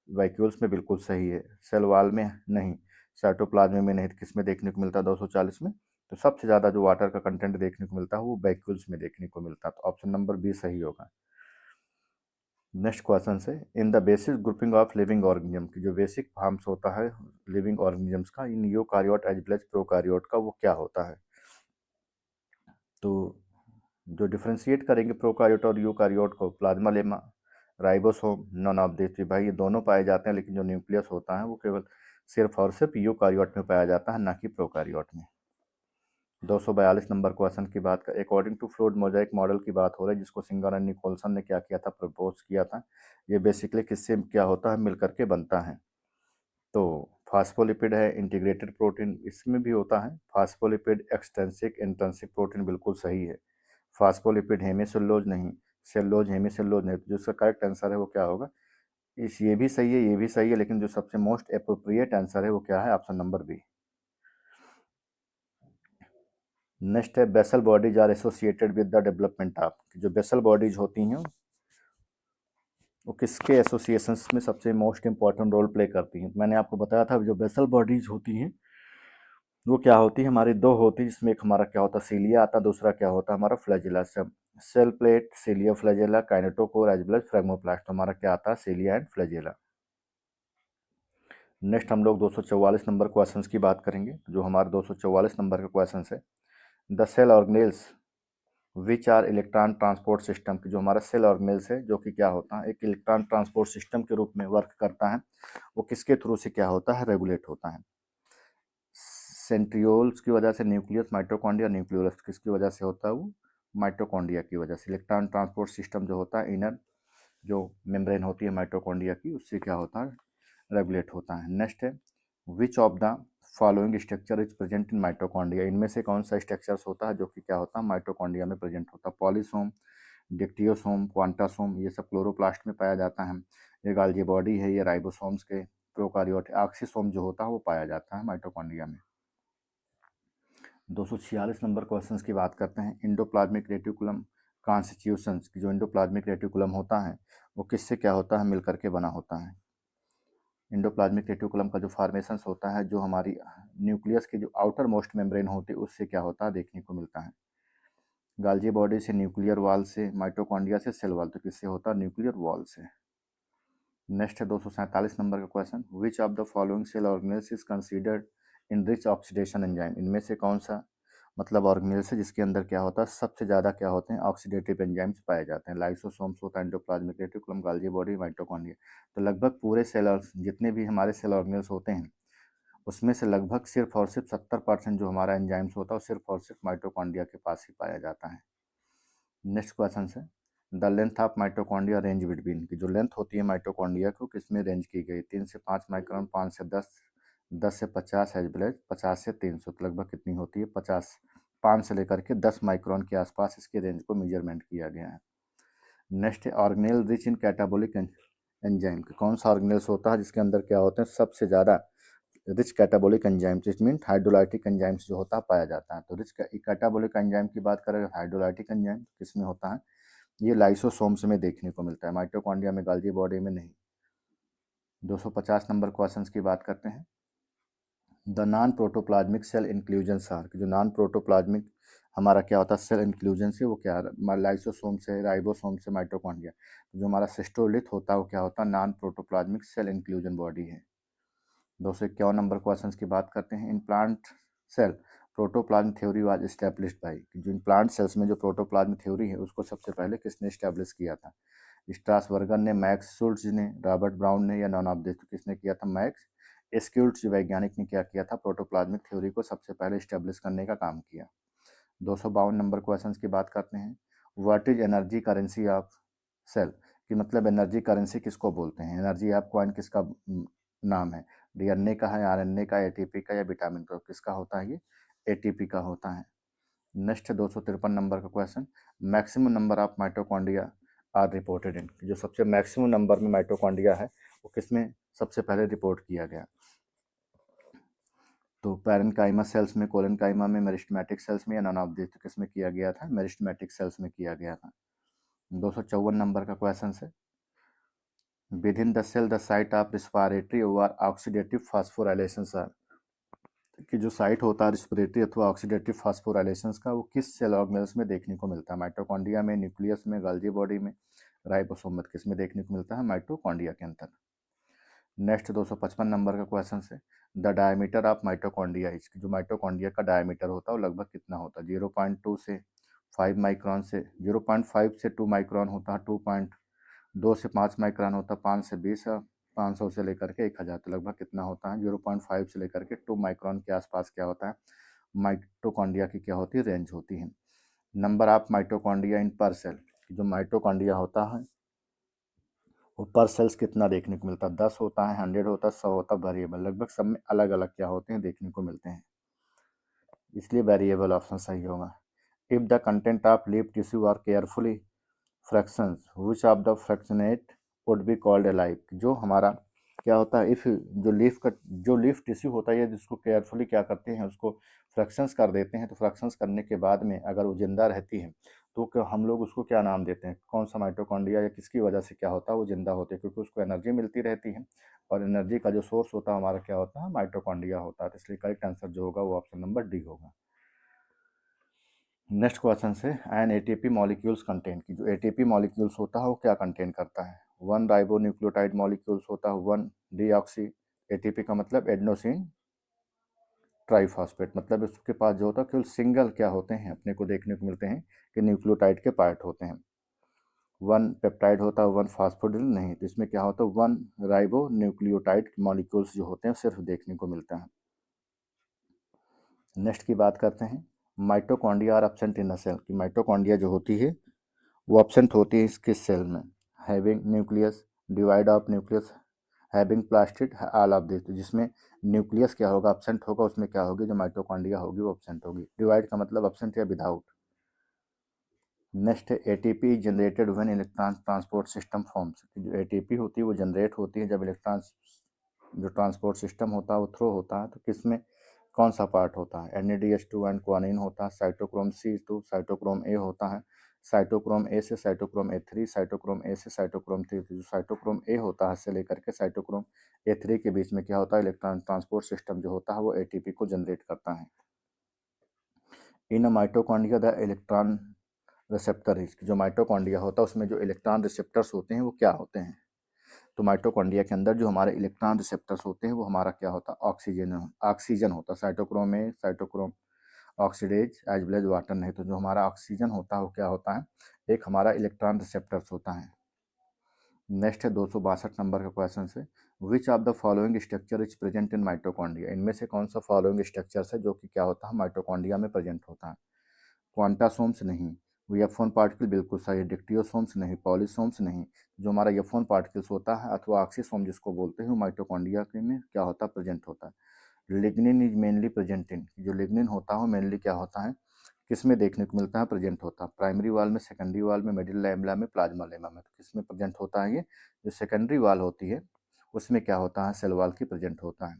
वैक्यूल्स में बिल्कुल सही है, सेल वॉल में नहीं, साइटोप्लाज्म में नहीं। तो किस में देखने को मिलता है? 240 में। तो सबसे ज़्यादा जो वाटर का कंटेंट देखने को मिलता है वो वैक्यूल्स में देखने को मिलता है, तो ऑप्शन नंबर बी सही होगा। नेक्स्ट क्वेश्चन है, in the basic grouping of living organism, की जो बेसिक फॉर्म्स होता है लिविंग ऑर्गेनिजम्स का इन यूकारियोट एज वेल एज प्रोकारियोट का, वो क्या होता है? तो जो डिफ्रेंशिएट करेंगे प्रोकारियोट और यूकारियोट को, plasma lemma, ribosome, non of this, भाई ये दोनों पाए जाते हैं, लेकिन जो न्यूक्लियस होता है वो केवल सिर्फ और सिर्फ यूकारियोट में पाया जाता है, ना कि प्रोकारियोट में। 242 नंबर क्वेश्चन की बात कर, according to fluid mosaic model की बात हो रही है, जिसको सिंगर एंड निकोलसन ने क्या किया था? प्रपोज किया था। ये बेसिकली किससे क्या होता है? मिलकर के बनता है। तो फास्फोलिपिड है इंटीग्रेटेड प्रोटीन, इसमें भी होता है फास्फोलिपिड एक्सट्रिंसिक इंट्रिंसिक प्रोटीन, बिल्कुल सही है। फास्फोलिपिड हेमीसेलुलोज नहीं, सेलुलोज हेमीसेलुलोज नहीं, तो जो इसका करेक्ट आंसर है वो क्या होगा? ये भी सही है, ये भी सही है, लेकिन जो सबसे मोस्ट अप्रोप्रिएट आंसर है वो क्या है? Option number B. नेक्स्ट है basal bodies are associated with the development of, जो बेसल बॉडीज होती हैं वो किसके एसोसिएशंस में सबसे मोस्ट इंपॉर्टेंट रोल प्ले करती हैं? मैंने आपको बताया था जो बेसल बॉडीज होती हैं वो क्या होती है? हमारी दो होती है, जिसमें एक हमारा क्या होता है? सीलिया आता, दूसरा क्या होता है? हमारा flagella. Cell plate, cilia, flagella, kinetochore as well as phragmoplast, हमारा क्या आता है? Cilia and flagella. नेक्स्ट हम लोग 244 नंबर क्वेश्चंस की बात करेंगे। जो हमारे 244 नंबर का क्वेश्चन है, the cell organelles which are electron transport system, की जो हमारा सेल ऑर्गेनेल्स है जो कि क्या होता है? एक इलेक्ट्रॉन ट्रांसपोर्ट सिस्टम के रूप में वर्क करता है। वो किसके थ्रू से क्या होता है? रेगुलेट होता है। सेंट्रियोल्स की वजह से, न्यूक्लियस, माइटोकॉन्ड्रिया, न्यूक्लियोलस किसकी वजह से होता है? वो माइटोकॉन्ड्रिया की वजह से। इलेक्ट्रॉन ट्रांसपोर्ट सिस्टम जो होता है, इनर जो मेम्ब्रेन होती है माइटोकॉन्ड्रिया की, उससे क्या होता है? रेगुलेट होता है। नेक्स्ट है विच of the following structure is present in mitochondria, इनमें से कौन सा स्ट्रक्चर्स होता है जो कि क्या होता है? माइटोकॉन्ड्रिया में प्रेजेंट होता है। पॉलीसोम, डिक्टियोसोम, क्वांटासोम, ये सब क्लोरोप्लास्ट में पाया जाता है। ये गाल्गी बॉडी है, ये राइबोसोम्स के प्रोकारियोट। ऑक्सीसोम जो होता है वो पाया जाता है माइटोकॉन्ड्रिया में। 246 नंबर क्वेश्चंस की बात करते हैं। इंडोप्लाज्मिक रेटिकुलम कॉन्स्टिट्यूशंस, जो इंडोप्लाज्मिक रेटिकुलम होता है वो किससे क्या होता है? मिलकर के बना होता है। इंडोप्लाज्मिक रेटिकुलम का जो फॉर्मेशंस होता है, जो हमारी न्यूक्लियस की जो आउटर मोस्ट मेम्ब्रेन होती है उससे क्या होता है? देखने को मिलता है। गाल्जी बॉडी से, न्यूक्लियर वॉल से, माइटोकॉन्ड्रिया से, सेल वॉल, तो किससे होता है? न्यूक्लियर वॉल से। नेक्स्ट है 247 नंबर का question, which of the following cell organelles is considered in rich oxidation enzyme, इनमें से कौन सा मतलब ऑर्गेनेल्स है जिसके अंदर क्या होता है? सबसे ज़्यादा क्या होते हैं? ऑक्सीडेटिव एंजाइम्स पाए जाते हैं। लाइसोसोम्स होता है, एंडोप्लाज्मिक रेटिकुलम, गाल्जी बॉडी, माइटोकॉन्ड्रिया। तो लगभग पूरे सेल जितने भी हमारे सेल ऑर्गेनेल्स होते हैं उसमें से लगभग सिर्फ और सिर्फ 70% जो हमारा एंजाइम्स होता है वो सिर्फ और सिर्फ माइटोकॉन्ड्रिया के पास ही पाया जाता है। नेक्स्ट क्वेश्चन है the length of mitochondria range between, की जो लेंथ होती है माइटोकॉन्ड्रिया को किसमें रेंज की गई? 3 से 5 माइक्रोन, 5 से 10, 10 से 50 एज वेल एज 50 से 300, तो लगभग कितनी होती है? 50, 5 से लेकर के 10 माइक्रोन के आसपास इसके रेंज को मेजरमेंट किया गया है। नेक्स्ट है organelle rich in catabolic enzyme, कौन सा ऑर्गेनेल्स होता है जिसके अंदर क्या होते हैं? सबसे ज़्यादा rich catabolic enzymes, it mean hydrolytic enzymes जो होता है पाया जाता है। तो रिच कैटाबोलिक एंजाइम की बात करें, हाइड्रोलाइटिक एंजाइम किसमें होता है? ये लाइसोसोम्स में देखने को मिलता है, माइटोकॉन्ड्रिया में, गाल्जी बॉडी में नहीं। 250 नंबर क्वेश्चंस की बात करते हैं। The non protoplasmic cell inclusion are, जो नॉन प्रोटोप्लाज्मिक हमारा क्या होता है? सेल इंक्लूजन से, वो क्या? लाइसोसोम से, राइबोसोम से, माइटोकॉन्ड्रिया। जो हमारा सिस्टोलिथ होता है वो क्या होता है? Non protoplasmic cell inclusion body है। 251 नंबर क्वेश्चंस की बात करते हैं। In plant cell protoplasm theory was established by, जो इन प्लांट सेल्स में जो प्रोटोप्लाज्म थ्योरी है उसको सबसे पहले किसने एस्टेब्लिश किया था? स्ट्रासबर्गर ने, मैक्स शुल्ट्ज ने, रॉबर्ट ब्राउन ने, या नॉन ऑफ दिस? तो किसने किया था? मैक्स एस्क्यूल्ट्स वैज्ञानिक ने क्या किया था? प्रोटोप्लाज्मिक थ्योरी को सबसे पहले एस्टेब्लिश करने का काम किया। 252 नंबर क्वेश्चंस की बात करते हैं। What is energy currency of cell, कि मतलब एनर्जी करेंसी किसको बोलते हैं? एनर्जी ऑफ कॉइन किसका नाम है? डीएनए का है, आरएनए का, एटीपी का, या विटामिन का? किसका होता है ये? एटीपी का होता है। नेक्स्ट है 253 नंबर का question, maximum number of mitochondria are reported in, जो सबसे मैक्सिमम नंबर में माइटोकॉन्ड्रिया है वो किसमें सबसे पहले रिपोर्ट किया गया? तो पैरेन्काइमा सेल्स में, कोलेनकाइमा में, मेरिस्टेमेटिक सेल्स में, या नॉन ऑफ दिस? तो किसमें किया गया था? मेरिस्टेमेटिक सेल्स में किया गया था। 254 नंबर का क्वेश्चन है, within the cell the site of respiratory और ऑक्सीडेटिव फास्फोराइलेशन आर, कि जो साइट होता है रिस्पिरेटरी अथवा ऑक्सीडेटिव फास्फोराइलेशंस का वो किस सेल ऑर्गेनेल्स में देखने को मिलता है? माइटोकॉन्ड्रिया में, न्यूक्लियस में, गाल्जी बॉडी में, राइबोसोम में? किस में देखने को मिलता है? माइटोकॉन्ड्रिया के अंदर। नेक्स्ट 255 नंबर का क्वेश्चन है, the diameter of mitochondria is, जो माइटोकॉन्ड्रिया का डायमीटर होता है वो लगभग कितना होता है? 0.2 से 5 माइक्रॉन से, 0.5 से 2 माइक्रॉन होता है, 2.2 से 5 माइक्रॉन होता है, 5 से 20, 500 से लेकर के 1000, तो लगभग कितना होता है? 0.5 से लेकर के 2 माइक्रॉन के आसपास क्या होता है? माइटोकॉन्ड्रिया की क्या होती है? रेंज होती है। नंबर ऑफ माइटोकॉन्ड्रिया इन पर सेल, जो माइटोकॉन्ड्रिया होता है वो पर सेल्स कितना देखने को मिलता है, 10 होता है, 100 होता है, 100 होता है, वेरिएबल, लगभग सब में अलग अलग क्या होते हैं देखने को मिलते हैं, इसलिए वेरिएबल ऑप्शन सही होगा। If the content of leaf tissue are carefully fractions which of the fractionate would be called a life, जो हमारा क्या होता है, इफ जो लीफ टिश्यू होता है, जिसको केयरफुली क्या करते हैं, उसको फ्रैक्शंस कर देते हैं, तो फ्रैक्शंस करने के बाद में अगर वो जिंदा रहती है तो हम लोग उसको क्या नाम देते हैं, कौन सा माइटोकॉन्ड्रिया या किसकी वजह से क्या होता है वो जिंदा होते हैं, क्योंकि उसको एनर्जी मिलती रहती है, और एनर्जी का जो सोर्स होता है हमारा क्या होता है, माइटोकॉन्ड्रिया होता है, तो इसलिए करेक्ट आंसर जो होगा वो ऑप्शन नंबर डी होगा। नेक्स्ट क्वेश्चन से, एन एटीपी मॉलिक्यूल्स कंटेन, की जो एटीपी मॉलिक्यूल्स होता है वो क्या कंटेन करता है, 1 राइबो न्यूक्लियोटाइड मॉलिक्यूल्स होता है, 1 डीऑक्सी, एटीपी का मतलब एडेनोसिन ट्राइफॉस्फेट, मतलब इसके पास जो होता है केवल सिंगल क्या होते हैं अपने को देखने को मिलते हैं कि न्यूक्लियोटाइड के पार्ट होते हैं, 1 पेप्टाइड होता है, 1 फास्फोडिल नहीं, तो इसमें क्या होता है 1 राइबो न्यूक्लियोटाइड मॉलिक्यूल्स जो होते हैं सिर्फ देखने को मिलता है। नेक्स्ट की बात करते हैं, mitochondria are absent in a cell, की माइटोकॉन्ड्रिया जो होती है वो एब्सेंट होती है इसके सेल में, having nucleus, divide of nucleus, having plastid, all of this, जिसमें न्यूक्लियस क्या होगा एब्सेंट होगा, उसमें क्या होगी जो माइटोकॉन्ड्रिया होगी वो एब्सेंट होगी, डिवाइड का मतलब एब्सेंट या विदाउट। नेक्स्ट है ATP generated when electron transport system forms, जो एटीपी होती है वो जनरेट होती है जब इलेक्ट्रॉन जो ट्रांसपोर्ट सिस्टम होता है वो थ्रो होता है, तो किसमें कौन सा पार्ट होता है, NADH2 एंड क्वानिन होता है, साइटोक्रोम C2, साइटोक्रोम ए होता है, साइटोक्रोम ए से साइटोक्रोम A3, साइटोक्रोम ए से साइटोक्रोम 3, जो साइटोक्रोम ए होता है से लेकर के साइटोक्रोम A3 के बीच में क्या होता है, इलेक्ट्रॉन ट्रांसपोर्ट सिस्टम जो होता है वो एटीपी को जनरेट करता है। इन अ माइटोकॉन्ड्रिया द इलेक्ट्रॉन रिसेप्टर, जो माइटोकॉन्ड्रिया होता है उसमें जो इलेक्ट्रॉन रिसेप्टर्स होते हैं वो क्या होते हैं, तो माइटोकॉन्ड्रिया के अंदर जो हमारे इलेक्ट्रॉन रिसेप्टर्स होते हैं वो हमारा क्या होता है, ऑक्सीजन होता है, साइटोक्रोम में cytochrome oxidase as well as water, नहीं तो जो हमारा ऑक्सीजन होता है वो क्या होता है, एक हमारा इलेक्ट्रॉन रिसेप्टर्स होता है। नेक्स्ट है 262 नंबर का क्वेश्चन से, विच of the following structure is present in mitochondria, इनमें से कौन सा फॉलोइंग स्ट्रक्चर्स है जो कि क्या होता है माइटोकॉन्ड्रिया में प्रेजेंट होता है, क्वांटासोम्स नहीं, F1 पार्टिकल बिल्कुल सही, डिक्टियोसोम्स नहीं, पॉलीसोम्स नहीं, जो हमारा F1 पार्टिकल्स होता है अथवा ऑक्सीसोम जिसको बोलते हैं वो माइटोकॉन्ड्रिया के में क्या होता है प्रेजेंट होता है। Lignin is mainly present in, जो लिग्निन होता है मेनली क्या होता है किस में देखने को मिलता है प्रेजेंट होता है, प्राइमरी वाल में, सेकेंडरी वाल में, मिडिल लैमेला में, प्लाज्मा लेमा में, तो किस में प्रेजेंट होता है ये, जो सेकेंडरी वाल होती है उसमें क्या होता है सेल वाल की प्रेजेंट होता है।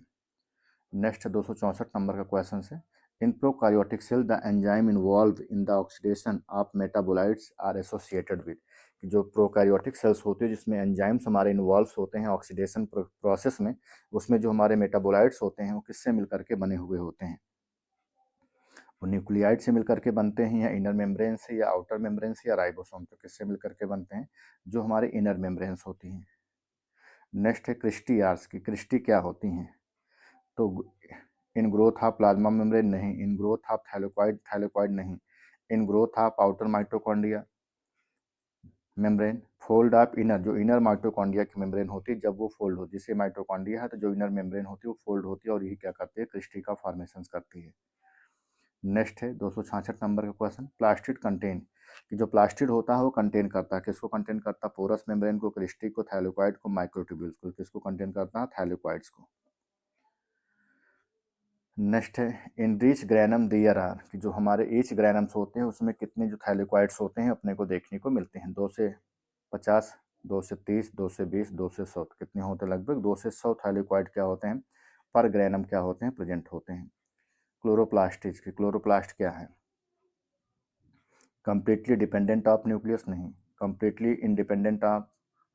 नेक्स्ट 264 नंबर का क्वेश्चन है, in prokaryotic cell the enzyme involve in the oxidation of metabolites are associated with, जो प्रोकार्योटिक सेल्स होते हैं जिसमें एंजाइम्स हमारे इन्वॉल्व होते हैं ऑक्सीडेशन प्रोसेस में, उसमें जो हमारे मेटाबोलाइट्स होते हैं वो किससे मिलकर के बने हुए होते हैं, वो न्यूक्लियाइड से मिलकर के बनते हैं या इनर मेम्ब्रेन से या आउटर मेम्ब्रेन से या राइबोसोम, तो किससे मिलकर के बनते हैं, जो हमारे इनर मेम्ब्रेन्स होती हैं। नेक्स्ट है क्रिस्टी आर्स, की क्रिस्टी क्या होती हैं, तो in growth of plasma membrane नहीं, इन ग्रोथ ऑफ थाइलेकॉइड नहीं, in growth of outer mitochondria membrane, fold of inner, जो इनर माइटोकॉन्ड्रिया की मेम्ब्रेन होती है जब वो फोल्ड होती है, जैसे माइटोकॉन्ड्रिया है तो जो इनर मेम्ब्रेन होती है वो फोल्ड होती है और यही क्या करती है क्रिस्टी का फॉर्मेशन करती है। नेक्स्ट है 266 नंबर का क्वेश्चन, प्लास्टिड कंटेन, कि जो प्लास्टिड होता है वो कंटेन करता है, किसको कंटेन करता है, पोरस मेम्ब्रेन को, क्रिस्टी को, थाइलेकॉइड को, माइक्रोट्यूब्यूल्स को, किसको कंटेन करता है थाइलेकॉइड्स को। नेक्स्ट है इन रीच ग्रैनम दियर आर, कि जो हमारे ईच ग्रैनम्स होते हैं उसमें कितने जो थाइलेकॉइड्स होते हैं अपने को देखने को मिलते हैं, 2 से 50, 2 से 30, 2 से 20, 2 से 100, कितने होते हैं लगभग 2 से 100 थाइलेकॉइड क्या होते हैं पर ग्रैनम क्या होते हैं प्रेजेंट होते हैं। क्लोरोप्लास्टिज, की क्लोरोप्लास्ट क्या है, कंप्लीटली डिपेंडेंट ऑफ न्यूक्लियस नहीं, completely independent of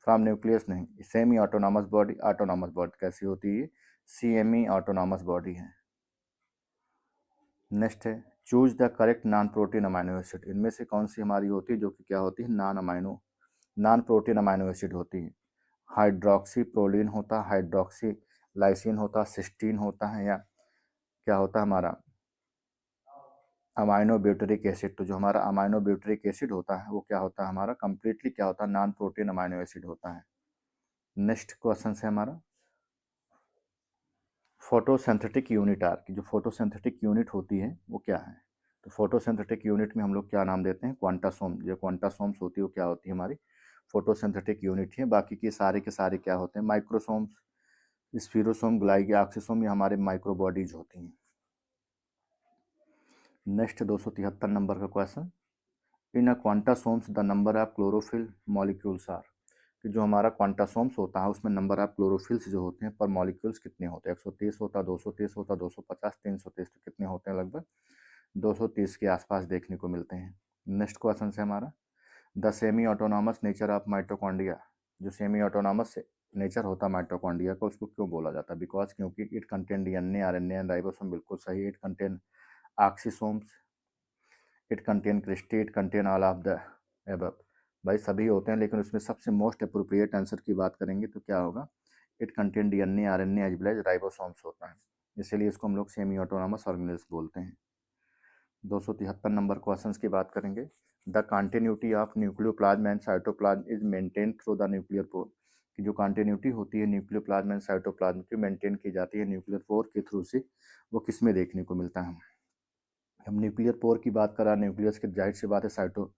from nucleus नहीं, semi autonomous body, autonomous body कैसी होती है, CME ऑटोनॉमस बॉडी है। नेक्स्ट है choose the correct non protein amino acid, इनमें से कौन सी हमारी होती है जो कि क्या होती है नॉन प्रोटीन अमाइनो एसिड होती है, हाइड्रोक्सी प्रोलीन होता है, हाइड्रोक्सी लाइसिन होता है, सिस्टीन होता है, या क्या होता है हमारा अमाइनो ब्यूटरिक एसिड, तो जो हमारा अमाइनो ब्यूटरिक एसिड होता है वो क्या होता है हमारा कंप्लीटली क्या होता है नॉन प्रोटीन अमाइनो एसिड होता है। नेक्स्ट क्वेश्चन है हमारा फोटोसिंथेटिक यूनिट आर, की जो फोटोसिंथेटिक यूनिट होती है वो क्या है, तो फोटोसिंथेटिक यूनिट में हम लोग क्या नाम देते हैं क्वांटासोम, जो क्वांटासोम्स होती है वो क्या होती है हमारी फोटोसिंथेटिक यूनिट है। बाकी के सारे क्या होते हैं, माइक्रोसोम्स, स्फीरोसोम, ग्लाइगे, ऑक्सीसोम, ये हमारे माइक्रो बॉडीज होती हैं। नेक्स्ट 273 नंबर का question, in a quantasomes the number of chlorophyll molecules are, कि जो हमारा क्वांटासोम्स होता है उसमें नंबर ऑफ क्लोरोफिल्स जो होते हैं पर मॉलिक्यूल्स कितने होते हैं, 130 होता, 230 होता, 250, 330, तो कितने होते हैं, लगभग 230 के आसपास देखने को मिलते हैं। नेक्स्ट क्वेश्चन है हमारा, the semi autonomous nature of mitochondria, जो सेमी ऑटोनॉमस नेचर होता है माइटोकॉन्ड्रिया का, उसको क्यों बोला जाता है, बिकॉज क्योंकि it contain DNA, RNA and ribosome, बिल्कुल सही। It contain oxysomes, it contain cristae, it contain all of the above. भाई सभी होते हैं, लेकिन उसमें सबसे मोस्ट अप्रोप्रिएट आंसर की बात करेंगे तो क्या होगा, it contain DNA, RNA as well as ribosomes होता है, इसीलिए इसको हम लोग सेमी ऑटोनॉमस ऑर्गेनेल्स बोलते हैं। 273 नंबर क्वेश्चंस की बात करेंगे, the continuity of nucleoplasm and cytoplasm is maintain through the nuclear pore, की जो कंटिन्यूटी होती है न्यूक्लियोप्लाज्म एंड साइटोप्लाज्म की, मेंटेन की जाती है न्यूक्लियर पोर के थ्रू से, वो किस में देखने को मिलता है। हम न्यूक्लियर पोर की बात कर रहे हैं, न्यूक्लियस की जाहिर सी बात है, साइटो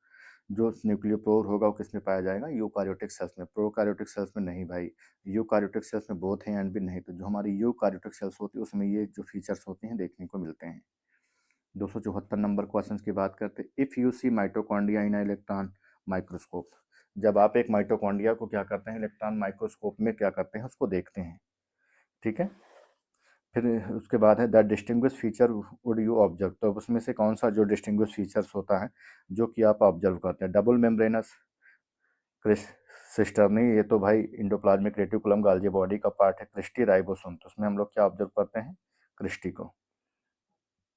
जो न्यूक्लियर पोर होगा वो किस में पाया जाएगा, यूकारियोटिक सेल्स में, प्रोकारियोटिक सेल्स में नहीं भाई। यूकारियोटिक सेल्स में बोथ हैं एंड भी नहीं, तो जो हमारी यूकारियोटिक सेल्स होती है उसमें ये जो फीचर्स होते हैं देखने को मिलते हैं। 274 नंबर क्वेश्चन की बात करते हैं, if you see mitochondria in electron microscope, जब आप एक माइटोकॉन्ड्रिया को क्या करते हैं, इलेक्ट्रॉन माइक्रोस्कोप में क्या करते हैं, उसको देखते हैं, ठीक है। फिर उसके बाद है the distinguish feature would you observe, तो उसमें से कौन सा जो डिस्टिंग्विश फीचर्स होता है जो कि आप ऑब्जर्व करते हैं, डबल मेम्ब्रेनस सिस्टर नहीं, ये तो भाई इंडोप्लाज्मिक रेटिकुलम गाल्जी बॉडी का पार्ट है, क्रिस्टी राइबोसोम, तो उसमें हम लोग क्या ऑब्जर्व करते हैं, क्रिस्टी को।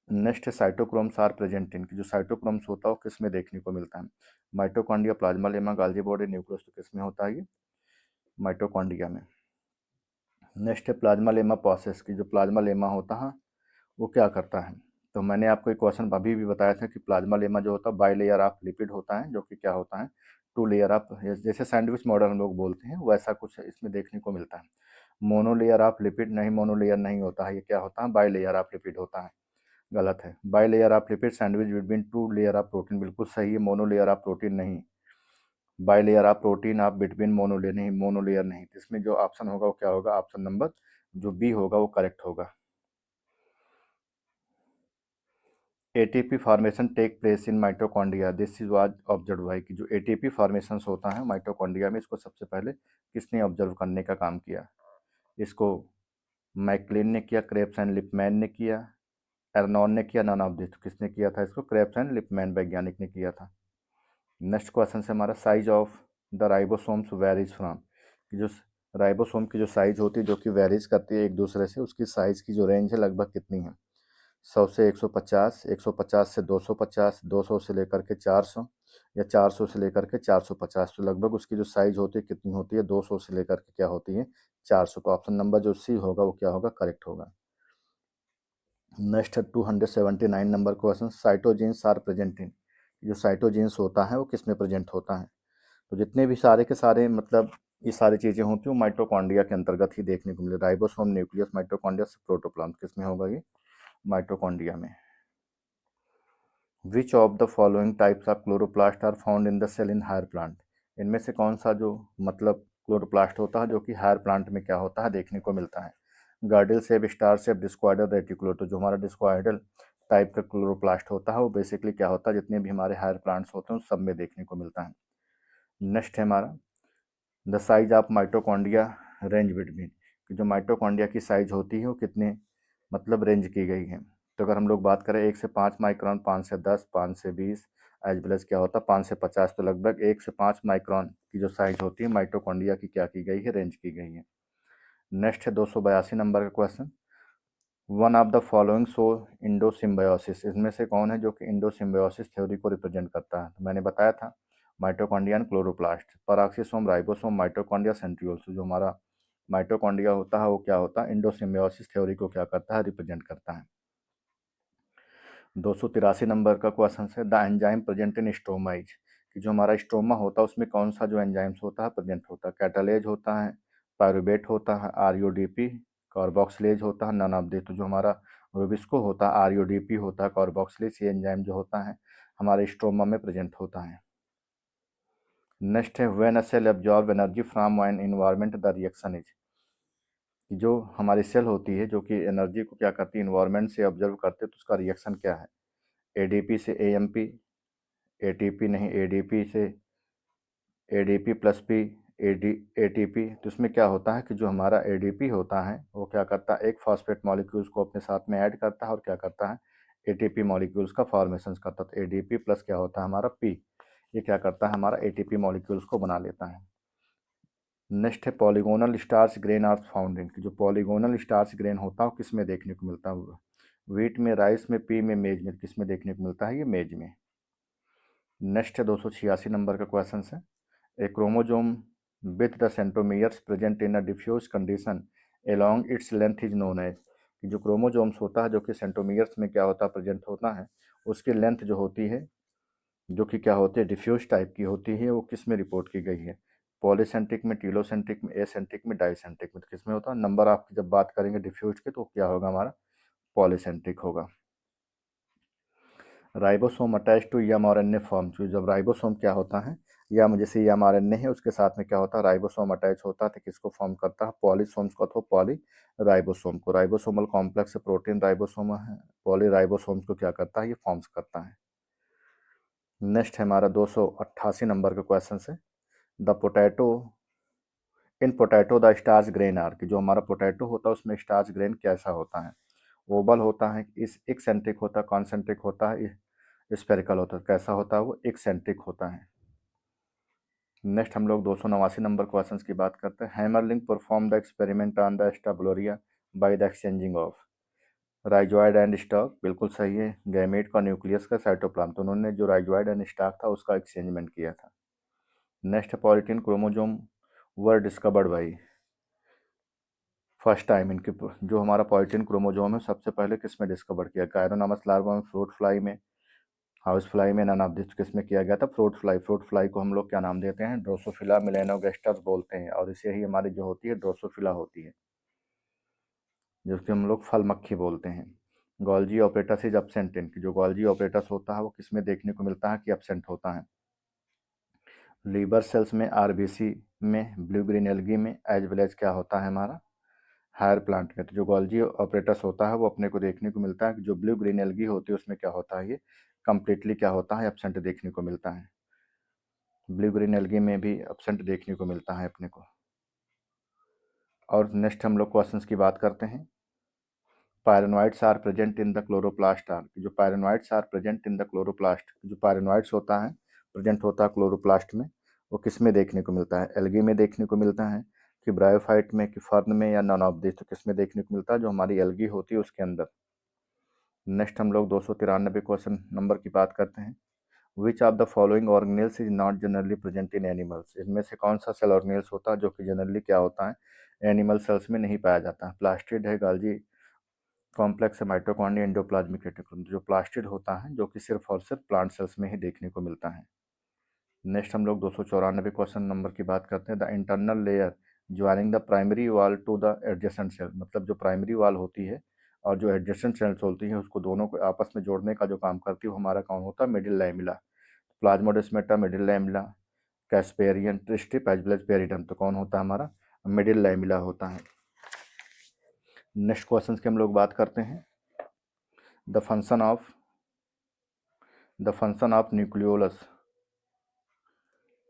नेक्स्ट है साइटोक्रोम्स आर प्रेजेंट इन, की जो साइटोक्रोम्स होता है वो किस में देखने को मिलता है, mitochondria, plasma lemma, गाल्जी body, nucleus, तो किस में होता है ये, माइटोकॉन्ड्रिया में। नेक्स्ट है प्लाज्मा लेमा प्रोसेस, की जो प्लाज्मा लेमा होता है वो क्या करता है, तो मैंने आपको एक क्वेश्चन अभी भी बताया था कि प्लाज्मा लेमा जो होता है बाई लेयर ऑफ लिपिड होता है, जो कि क्या होता है, टू लेयर ऑफ, जैसे सैंडविच मॉडल हम लोग बोलते हैं वैसा कुछ इसमें देखने को मिलता है। मोनोलेयर ऑफ लिपिड नहीं, मोनोलेयर नहीं होता है, ये क्या होता है, बाई लेयर ऑफ लिपिड होता है, गलत है। By layer of lipid sandwich between two layer of protein, बिल्कुल सही है, मोनोलेयर ऑफ प्रोटीन नहीं, बाई लेयर ऑफ प्रोटीन आप बिटवीन मोनोलेयर नहीं, मोनोलेयर नहीं, तो इसमें जो ऑप्शन होगा वो क्या होगा, ऑप्शन नंबर जो बी होगा वो करेक्ट होगा। ATP formation take place in mitochondria, this is was observe by, कि जो एटीपी फॉर्मेशन होता है माइटोकॉन्ड्रिया में, इसको सबसे पहले किसने ऑब्जर्व करने का काम किया, इसको मैकलिन ने किया, क्रेप्स एंड लिपमैन ने किया, एर्नॉन ने किया, नन ऑफ दिस, किसने किया था इसको, क्रेप्स एंड लिपमैन वैज्ञानिक ने किया था। नेक्स्ट क्वेश्चन से हमारा, size of the ribosomes varies from, कि जो राइबोसोम की जो साइज होती है जो कि वेरीज करती है एक दूसरे से, उसकी साइज की जो रेंज है लगभग कितनी है, 100 से 150, 150 से 250, 200 से लेकर के 400, या 400 से लेकर के 450, तो लगभग उसकी जो साइज होती है कितनी होती है, 200 से लेकर के क्या होती है, 400, तो ऑप्शन नंबर जो सी होगा वो क्या होगा, करेक्ट होगा। नेक्स्ट है 279 number question, cytogenes are present in, जो साइटोजीन्स होता है वो किस में प्रेजेंट होता है, तो जितने भी सारे के सारे मतलब ये सारी चीज़ें होती हैं माइटोकॉन्ड्रिया के अंतर्गत ही देखने को मिले, राइबोसोम, न्यूक्लियस, माइटोकॉन्ड्रिया, प्रोटोप्लाज्म, किस में होगा ये, माइटोकॉन्ड्रिया में। Which of the following types of chloroplast are found in the cell in higher plant, इनमें से कौन सा जो मतलब क्लोरोप्लास्ट होता है जो कि हायर प्लांट में क्या होता है देखने को मिलता है, गार्डिल सेप, स्टार सेप, डिस्क्वाइडल, रेटिकुलर, तो जो हमारा डिस्क्वाइडल टाइप का क्लोरोप्लास्ट होता है वो बेसिकली क्या होता है, जितने भी हमारे हायर प्लांट्स होते हैं उन सब में देखने को मिलता है। नेक्स्ट है हमारा, the size of mitochondria range between, कि जो माइटोकॉन्ड्रिया की साइज होती है वो कितने मतलब रेंज की गई है, तो अगर हम लोग बात करें 1 से 5 माइक्रॉन, 5 से 10, 5 से 20, एज वेल एज क्या होता है 5 से 50, तो लगभग 1 से 5 माइक्रॉन की जो साइज होती है माइटोकॉन्ड्रिया की क्या की गई है, रेंज की गई है। नेक्स्ट है 282 नंबर का question, one of the following show endo symbiosis, इसमें से कौन है जो कि इंडो सिम्बायोसिस थ्योरी को रिप्रेजेंट करता है, तो मैंने बताया था mitochondrion chloroplast, peroxisome, ribosome, mitochondria, centrioles, जो हमारा माइटोकॉन्ड्रिया होता है वो क्या होता है, इंडो सिम्बायोसिस थ्योरी को क्या करता है, रिप्रेजेंट करता है। 283 नंबर का क्वेश्चन है, the enzyme present in stoma is, कि जो हमारा स्टोमा होता है उसमें कौन सा जो एंजाइम्स होता है प्रेजेंट होता है, कैटालेज होता है, पायरुवेट होता है, आरयूडीपी, कार्बोक्सिलेज होता है, नन ऑफ दिस, तो जो हमारा रूबिस्को होता है, आरयूडीपी होता है, कार्बोक्सिलेज, ये एंजाइम जो होता है हमारे स्टोमा में प्रेजेंट होता है। नेक्स्ट है when a cell absorb energy from an environment the reaction is, जो हमारी सेल होती है जो कि एनर्जी को क्या करती है, इन्वायरमेंट से ऑब्जर्व करते हैं, तो उसका रिएक्शन क्या है, एडीपी से एएमपी, एटीपी नहीं एडीपी से ADP plus P, AD ATP. तो इसमें क्या होता है कि जो हमारा एडीपी होता है वो क्या करता है, एक फॉस्फेट मॉलिक्यूल्स को अपने साथ में ऐड करता है और क्या करता है, एटीपी मॉलिक्यूल्स का फॉर्मेशन करता है। तो एडीपी प्लस क्या होता है हमारा पी, ये क्या करता है हमारा एटीपी मॉलिक्यूल्स को बना लेता है। नेक्स्ट है polygonal starch grain are found in, जो पॉलीगोनल स्टार्च ग्रेन होता है वो किस में देखने को मिलता है, व्हीट में, राइस में, पी में, मेज में, किस में देखने को मिलता है, ये मेज में। नेक्स्ट है 286 नंबर का क्वेश्चन है, a chromosome with the centromeres present in a diffuse condition along its length is known as, जो क्रोमोजोम्स होता है जो कि सेंट्रोमियर्स में क्या होता है प्रेजेंट होता है, उसकी लेंथ जो होती है जो कि क्या होती है डिफ्यूज टाइप की होती है, वो किस में रिपोर्ट की गई है, पॉलीसेंट्रिक में, टीलोसेंट्रिक में, एसेंट्रिक में, डाइसेंट्रिक में। तो किस में होता है, नंबर ऑफ की जब बात करेंगे डिफ्यूज के तो क्या होगा हमारा पॉलीसेंट्रिक होगा। Ribosome attach to mRNA form, जब राइबोसोम क्या होता है, या जैसे एमआरएनए है उसके साथ में क्या होता है राइबोसोम अटैच होता है, तो किसको फॉर्म करता है, पॉलीसोम्स को अथवा पॉली राइबोसोम को। राइबोसोमल कॉम्प्लेक्स प्रोटीन राइबोसोम है, पॉली राइबोसोम्स को क्या करता है, ये फॉर्म्स करता है। नेक्स्ट है हमारा 288 नंबर का क्वेश्चन है, the potato in potato the starch grain are, की जो हमारा पोटैटो होता है उसमें स्टार्च ग्रेन कैसा होता है, ओवल होता है, इस एक्सेंट्रिक होता है, कॉन्सेंट्रिक होता है, स्पेरिकल होता है, कैसा होता है वो एक्सेंट्रिक होता है। नेक्स्ट हम लोग 289 नंबर क्वेश्चन की बात करते हैं, Hammerling perform the experiment on the acetabularia by the exchanging of rhizoid and stalk, बिल्कुल सही है, गैमेट का न्यूक्लियस का साइटोप्लाज्म, तो उन्होंने जो राइजोइड एंड स्टॉक था उसका एक्सचेंजमेंट किया था। Next polytene chromosome were discovered by, first time इनकी जो हमारा पॉलिटीन क्रोमोजोम है सबसे पहले किस में डिस्कवर किया, कायरोनॉमस लार्वा में, फ्रूट फ्लाई में, हाउस फ्लाई में, नन ऑफ दिस किस में किया गया था, फ्रूट फ्लाई। फ्रूट फ्लाई को हम लोग क्या नाम देते हैं, ड्रोसोफिला मिलेनोगेस्टर बोलते हैं, और इसे ही हमारी जो होती है ड्रोसोफिला होती है, जिसको हम लोग फल मक्खी बोलते हैं। Golgi apparatus is absent in, जो गोल्जी ऑपरेटस होता है वो किस में देखने को मिलता है कि एब्सेंट होता है, लीवर सेल्स में, आरबीसी में, ब्लू ग्रीन एल्गी में, एज वेल एज क्या होता है हमारा हायर प्लांट में। तो जो गोल्जी ऑपरेटस होता है वो अपने को देखने को मिलता है कि जो ब्लू ग्रीन एल्गी होती है उसमें क्या होता है, ये कंप्लीटली क्या होता है एब्सेंट देखने को मिलता है। ब्लू ग्रीन एल्गी में भी एब्सेंट देखने को मिलता है अपने को। और नेक्स्ट हम लोग क्वेश्चंस की बात करते हैं, pyrenoids are present in the chloroplast are, जो pyrenoids are present in the chloroplast, जो पायरेनोइड्स होता है प्रेजेंट होता है क्लोरोप्लास्ट में, वो किस में देखने को मिलता है, एल्गी में देखने को मिलता है कि ब्रायोफाइट में, कि फर्न में, या नॉन ऑफ दिस, तो किस में देखने को मिलता है, जो हमारी एल्गी होती है उसके अंदर। नेक्स्ट हम लोग 293 क्वेश्चन नंबर की बात करते हैं, विच of the following organelles is not generally present in animals, इनमें से कौन सा सेल ऑर्गेनेल्स होता है जो कि जनरली क्या होता है एनिमल सेल्स में नहीं पाया जाता है, प्लास्टिड है, गाल्जी कॉम्प्लेक्स है, माइटोकॉन्ड्रिया, एंडोप्लाज्मिक रेटिकुलम, जो प्लास्टिड होता है जो कि सिर्फ और सिर्फ प्लांट सेल्स में ही देखने को मिलता है। नेक्स्ट हम लोग 294 क्वेश्चन नंबर की बात करते हैं, the internal layer joining the primary वाल टू द एडजेसेंट सेल, मतलब जो प्राइमरी वाल होती है और जो एडजेसेंट सेल्स होती हैं उसको दोनों को आपस में जोड़ने का जो काम करती है वो हमारा कौन होता है, middle lamella, plasmodesmata, middle lamella, casparian, ट्रिस्टिप, एजब्लेज, पेरिडम, तो कौन होता है हमारा मिडिल लैमिला होता है। नेक्स्ट क्वेश्चन की हम लोग बात करते हैं, the function of nucleolus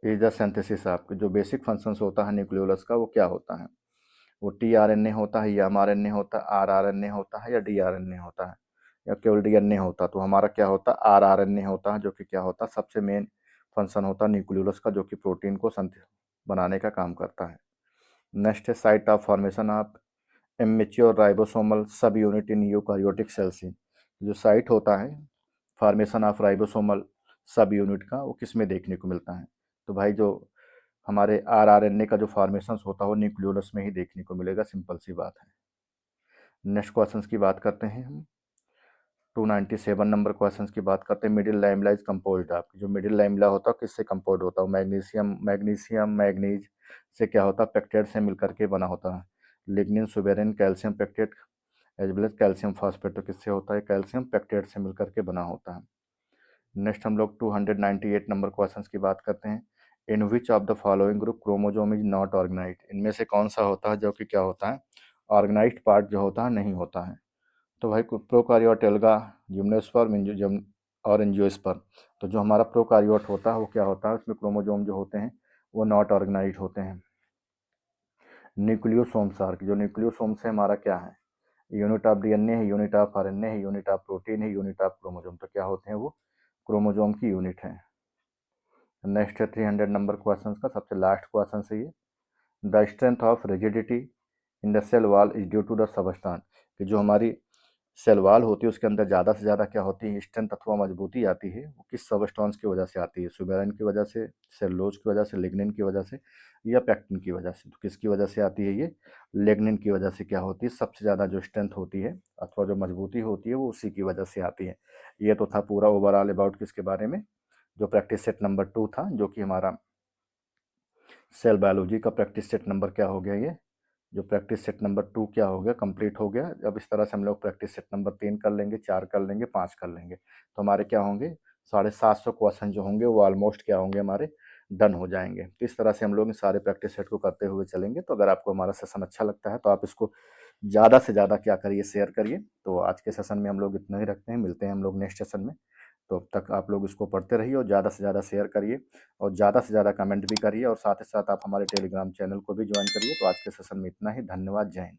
is the synthesis of, जो बेसिक फंक्शंस होता है न्यूक्लियोलस का वो क्या होता है, वो टीआरएनए होता है या एमआरएनए होता है, आरआरएनए होता है या डीआरएनए होता है, या केवल डीएनए होता है, तो हमारा क्या होता है आरआरएनए होता है, जो कि क्या होता है सबसे मेन फंक्शन होता है न्यूक्लियोलस का, जो कि प्रोटीन को बनाने का काम करता है। नेक्स्ट है site of formation of immature ribosomal subunit in eukaryotic cells, जो साइट होता है formation of ribosomal subunit का वो किस में देखने को मिलता है, तो भाई जो हमारे आरआरएनए का जो फॉर्मेशन होता है वो न्यूक्लियोलस में ही देखने को मिलेगा, सिंपल सी बात है। नेक्स्ट क्वेश्चंस की बात करते हैं हम, 297 नंबर क्वेश्चंस की बात करते हैं, middle lamella is composed of, जो मिडिल लैमिला होता है किससे कंपोज होता है, मैग्नीशियम मैग्नीज से क्या होता है पेक्टेट से मिलकर के बना होता है, lignin suberin calcium pectate as well as calcium phosphate, तो किससे होता है कैल्शियम पेक्टेट से मिलकर के बना होता है। नेक्स्ट हम लोग 298 नंबर क्वेश्चंस की बात करते हैं, in which of the following group chromosome is not organize, इनमें से कौन सा होता है जो कि क्या होता है, ऑर्गेनाइज्ड पार्ट जो होता है नहीं होता है। तो भाई प्रोकारियोट, एल्गा, जिम्नोस्पर्म, और एंजियोस्पर्म। तो जो हमारा प्रोकारियोट होता है वो क्या होता है, उसमें क्रोमोजोम जो होते हैं वो नॉट ऑर्गेनाइज्ड होते हैं। न्यूक्लियोसोम्स आर, जो न्यूक्लियोसोम्स है हमारा क्या है, यूनिट ऑफ डीएनए है, यूनिट ऑफ आरएनए है, यूनिट ऑफ प्रोटीन है, यूनिट ऑफ क्रोमोजोम। तो क्या होते हैं वो क्रोमोजोम की यूनिट है। नेक्स्ट है 300 नंबर क्वेश्चन का सबसे लास्ट क्वेश्चन है ये। The strength of rigidity in the cell wall is due to the substance, कि जो हमारी सेल वॉल होती है उसके अंदर ज़्यादा से ज़्यादा क्या होती है, स्ट्रेंथ अथवा मजबूती आती है, वो किस सबस्टांस की वजह से आती है, सुबेरिन की वजह से, सेलुलोज की वजह से, लिग्निन की वजह से, या पैक्टिन की वजह से। तो किसकी वजह से आती है ये, लिग्निन की वजह से क्या होती है, सबसे ज़्यादा जो स्ट्रेंथ होती है अथवा जो मजबूती होती है वो उसी की वजह से आती है। ये तो था पूरा ओवरऑल अबाउट किसके बारे में, जो प्रैक्टिस सेट नंबर 2 था, जो कि हमारा सेल बायोलॉजी का प्रैक्टिस सेट नंबर क्या हो गया, ये जो प्रैक्टिस सेट नंबर 2 क्या हो गया, कंप्लीट हो गया। अब इस तरह से हम लोग प्रैक्टिस सेट नंबर 3 कर लेंगे, 4 कर लेंगे, 5 कर लेंगे, तो हमारे क्या होंगे 750 क्वेश्चन जो होंगे वो ऑलमोस्ट क्या होंगे हमारे डन हो जाएंगे। तो इस तरह से हम लोग इन सारे प्रैक्टिस सेट को करते हुए चलेंगे। तो अगर आपको हमारा सेशन अच्छा लगता है तो आप इसको ज़्यादा से ज़्यादा क्या करिए, शेयर करिए। तो आज के सेशन में हम लोग इतना ही रखते हैं, मिलते हैं हम लोग नेक्स्ट सेशन में। तो अब तक आप लोग इसको पढ़ते रहिए और ज़्यादा से ज़्यादा शेयर करिए और ज़्यादा से ज़्यादा कमेंट भी करिए, और साथ ही साथ आप हमारे टेलीग्राम चैनल को भी ज्वाइन करिए। तो आज के सेशन में इतना ही, धन्यवाद, जय हिंद।